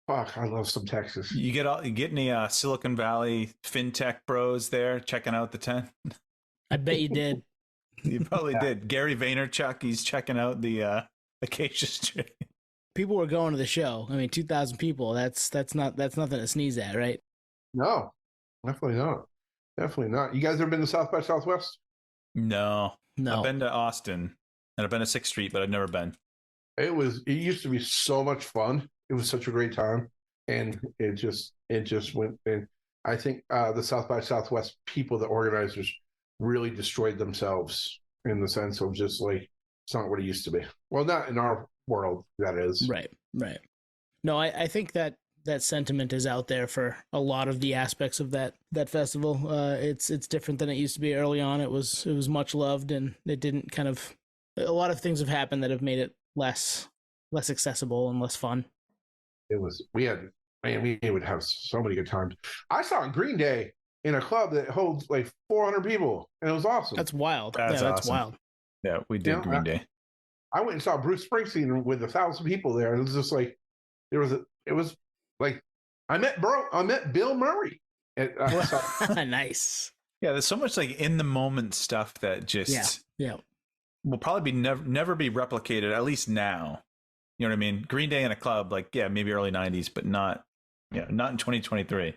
Fuck, I love some Texas. You get any Silicon Valley fintech bros there checking out the tent? I bet you did. You probably did. Gary Vaynerchuk, he's checking out the Acacia Street. People were going to the show. I mean, 2,000 people. That's nothing to sneeze at, right? No, definitely not. Definitely not. You guys ever been to South by Southwest? No. No. I've been to Austin, and I've been to 6th Street, but I've never been. It used to be so much fun. It was such a great time, and it just went. And I think the South by Southwest people, the organizers, really destroyed themselves in the sense of just like it's not what it used to be. Well, not in our world, that is. Right. No, I think that sentiment is out there for a lot of the aspects of that festival. It's different than it used to be early on. It was much loved, and it didn't a lot of things have happened that have made it less accessible and less fun. We would have so many good times. I saw Green Day in a club that holds like 400 people, and it was awesome. That's wild. That's awesome. Wild. Yeah, we did Green Day. I went and saw Bruce Springsteen with 1,000 people there. It was just like it was like I met Bill Murray. Nice. Yeah, there's so much like in the moment stuff that just will probably never be replicated, at least now. You know what I mean? Green Day in a club, like maybe early 90s, but not in 2023.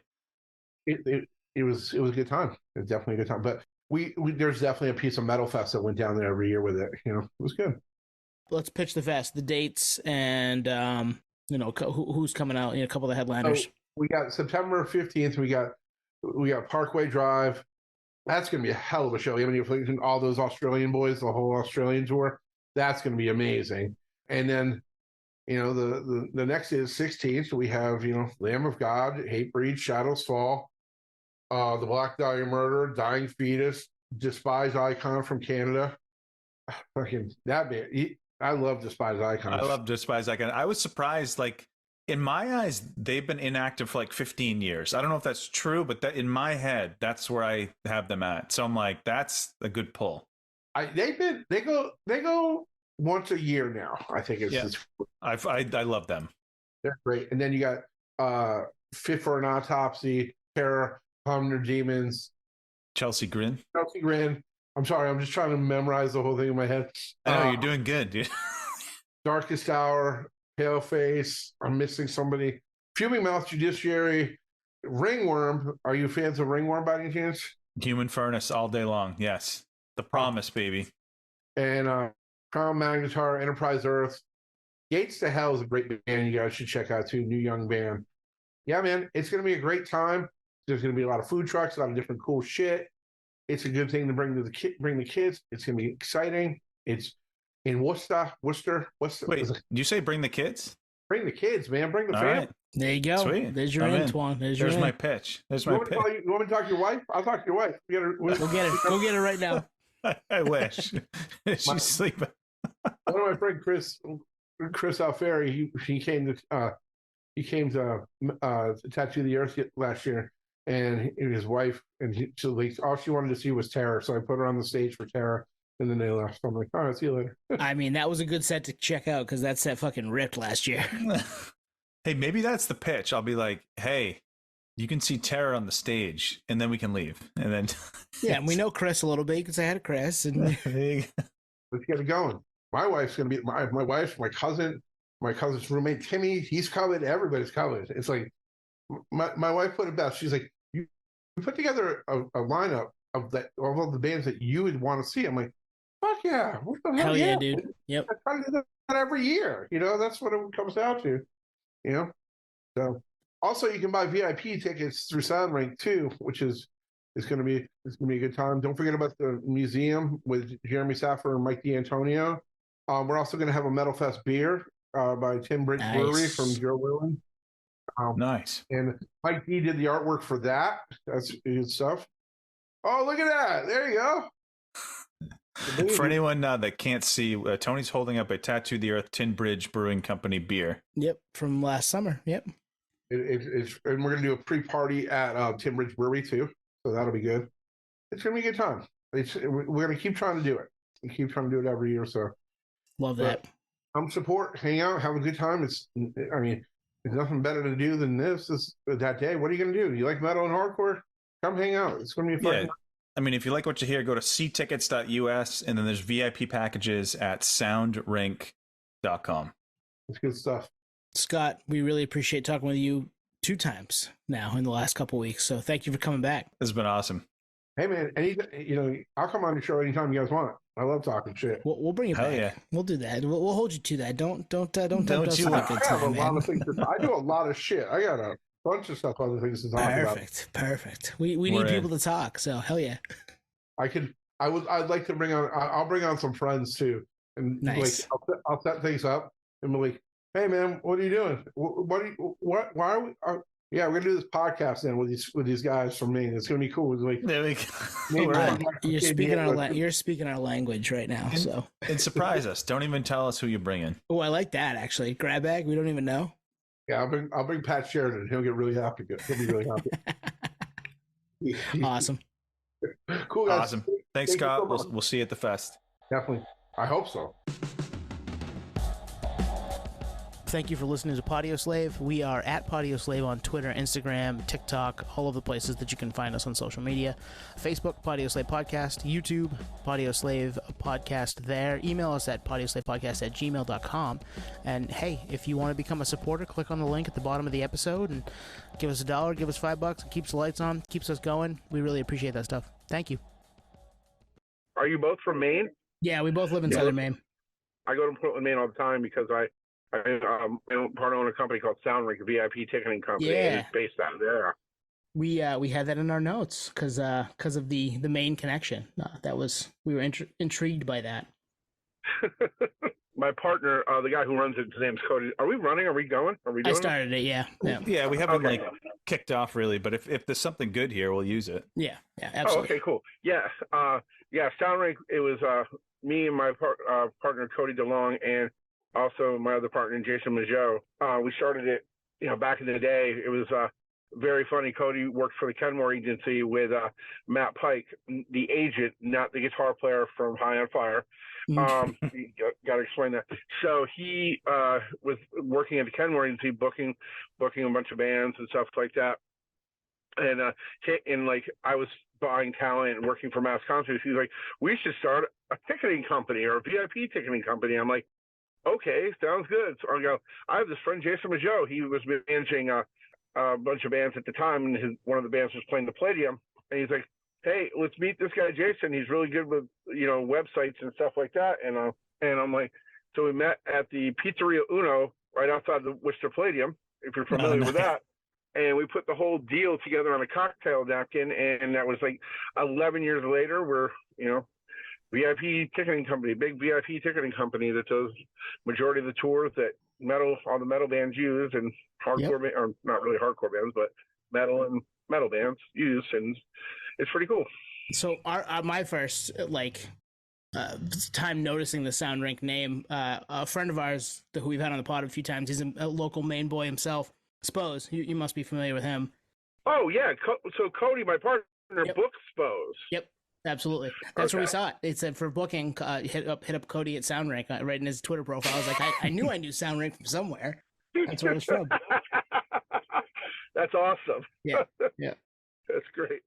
It was a good time. It was definitely a good time. But we there's definitely a piece of Metal Fest that went down there every year with it. It was good. Let's pitch the fest, the dates, and who's coming out. A couple of the headliners. So we got September 15th. We got Parkway Drive. That's going to be a hell of a show. Even all those Australian boys, the whole Australian tour. That's going to be amazing. And then, the next day is 16th. We have, Lamb of God, Hatebreed, Shadows Fall, the Black Dahlia Murder, Dying Fetus, Despised Icon from Canada. Fucking that band. I love Despised Icon. I love Despised Icon. I was surprised, like, in my eyes, they've been inactive for like 15 years. I don't know if that's true, but in my head, that's where I have them at. So I'm like, that's a good pull. They go once a year now. I think it's Yeah. I love them. they're great. And then you got Fit for an Autopsy, Terror, Humner Demons, Chelsea Grin. Chelsea Grin. I'm sorry, I'm just trying to memorize the whole thing in my head. I know you're doing good, dude. Darkest Hour, Paleface. I'm missing somebody. Fuming Mouth, Judiciary, Ringworm. Are you fans of Ringworm by any chance? Human Furnace all day long. Yes. The Promise, baby. And Crown Magnetar, Enterprise Earth. Gates to Hell is a great band you guys should check out too. New young band. Yeah, man, it's going to be a great time. There's going to be a lot of food trucks, a lot of different cool shit. It's a good thing to bring the kids. It's going to be exciting. It's in Worcester. Wait, did you say bring the kids? Bring the kids, man. Bring the All family. right. There you go. Sweet. There's your I'm in, Twan. There's my pitch. There's my pitch. You want me to talk to your wife? I'll talk to your wife. Go get it. Go get it right now. I wish. She's sleeping. One of my friend Chris Alfieri, he came to Tattoo the Earth last year, and his wife, and all she wanted to see was Terror, so I put her on the stage for Terror, and then they left. So I'm like, all right, see you later. I mean, that was a good set to check out because that set fucking ripped last year. Hey, maybe that's the pitch. I'll be like, hey, you can see Terror on the stage, and then we can leave. And then Yeah, and we know Chris a little bit. You can say hi to Chris. And Let's get it going. My wife's gonna be my wife, my cousin's roommate Timmy. He's coming. Everybody's coming. It's like my wife put it best. She's like, you put together a lineup of all the bands that you would want to see. I'm like, fuck yeah! What the hell? hell yeah, dude. Yep. I try to do that every year. That's what it comes down to. So also you can buy VIP tickets through Soundrink too, which is going to be a good time. Don't forget about the museum with Jeremy Saffer and Mike D'Antonio. We're also going to have a Metal Fest beer by Tim Bridge Brewery from Joe Willen. Nice. And Mike D did the artwork for that. That's good stuff. Oh, look at that! There you go. For anyone that can't see, Tony's holding up a Tattoo the Earth Tin Bridge Brewing Company beer. Yep, from last summer. Yep. And we're going to do a pre-party at Tim Bridge Brewery too, so that'll be good. It's going to be a good time. We're going to keep trying to do it. We keep trying to do it every year. So Love that. Come support, hang out, have a good time. There's nothing better to do than that day. What are you going to do? You like metal and hardcore? Come hang out. It's going to be fun. Yeah. I mean, if you like what you hear, go to ctickets.us, and then there's VIP packages at soundrink.com. It's good stuff. Scott, we really appreciate talking with you 2 times now in the last couple of weeks. So thank you for coming back. This has been awesome. Hey man, I'll come on your show anytime you guys want. I love talking shit. We'll bring it Hell back. Yeah. We'll do that. We'll hold you to that. Don't tempt us you with a out. good I have a time, lot man. of things. I do a lot of shit. I got a bunch of stuff, other things to talk about. Perfect. We need people to talk. So hell yeah. I'd like to bring on. I'll bring on some friends too, and Nice. I'll set things up and be like, "Hey man, what are you doing? Why are we? Yeah, we're gonna do this podcast then with these guys from Maine. It's gonna be cool. It's like, There we go. maybe Right. You're speaking our language right now. So And surprise us. Don't even tell us who you're bringing. oh, I like that actually. Grab bag. We don't even know. Yeah, I'll bring Pat Sheridan. He'll get really happy. He'll be really happy. Awesome. Cool guys. Awesome. Thanks, Thank you Scott. so much. We'll see you at the fest. Definitely. I hope so. Thank you for listening to Podio Slave. We are at Podio Slave on Twitter, Instagram, TikTok, all of the places that you can find us on social media. Facebook, Podio Slave Podcast. YouTube, Podio Slave Podcast there. Email us at podioslavepodcast@gmail.com. And hey, if you want to become a supporter, click on the link at the bottom of the episode and give us $1, give us $5. It keeps the lights on, keeps us going. We really appreciate that stuff. Thank you. Are you both from Maine? Yeah, we both live in Southern Maine. I go to Portland, Maine all the time because I part own a company called Soundrink, a VIP ticketing company. Yeah. And it's based out of there. We had that in our notes because of the Maine connection. We were intrigued by that. My partner, the guy who runs it, his name's Cody. Are we running? Are we going? Are we doing I started it. Yeah. Yeah, we haven't Okay. kicked off really, but if there's something good here, we'll use it. Yeah, Oh, absolutely. okay, cool. Yeah, Soundrink. It was me and my partner Cody DeLong, and also my other partner Jason Majot. We started it, back in the day. It was very funny. Cody worked for the Kenmore agency with Matt Pike, the agent, not the guitar player from High on Fire. You got to explain that. So he was working at the Kenmore agency, booking a bunch of bands and stuff like that. And like I was buying talent and working for Mass Concerts. He's like, we should start a ticketing company or a VIP ticketing company. I'm like, okay, sounds good. So I go, I have this friend Jason Majot. He was managing a bunch of bands at the time, and one of the bands was playing the Palladium. And he's like, hey, let's meet this guy Jason. He's really good with websites and stuff like that. And I'm like, so we met at the Pizzeria Uno right outside the Worcester Palladium, if you're familiar with that. And we put the whole deal together on a cocktail napkin, and that was like 11 years later. We're VIP ticketing company, big VIP ticketing company that does majority of the tours that all the metal bands use, and hardcore or not really hardcore bands, but metal bands use, and it's pretty cool. So my first time noticing the Sound Rink name, a friend of ours who we've had on the pod a few times, he's a local Maine boy himself. Spose, you must be familiar with him. Oh yeah, so Cody, my partner, booked Spose. Yep, absolutely. That's where we saw it. It said for booking, hit up Cody at Sound Rink, right in his Twitter profile. I was like, I knew Sound Rink from somewhere. That's where it was from. That's awesome. Yeah. That's great.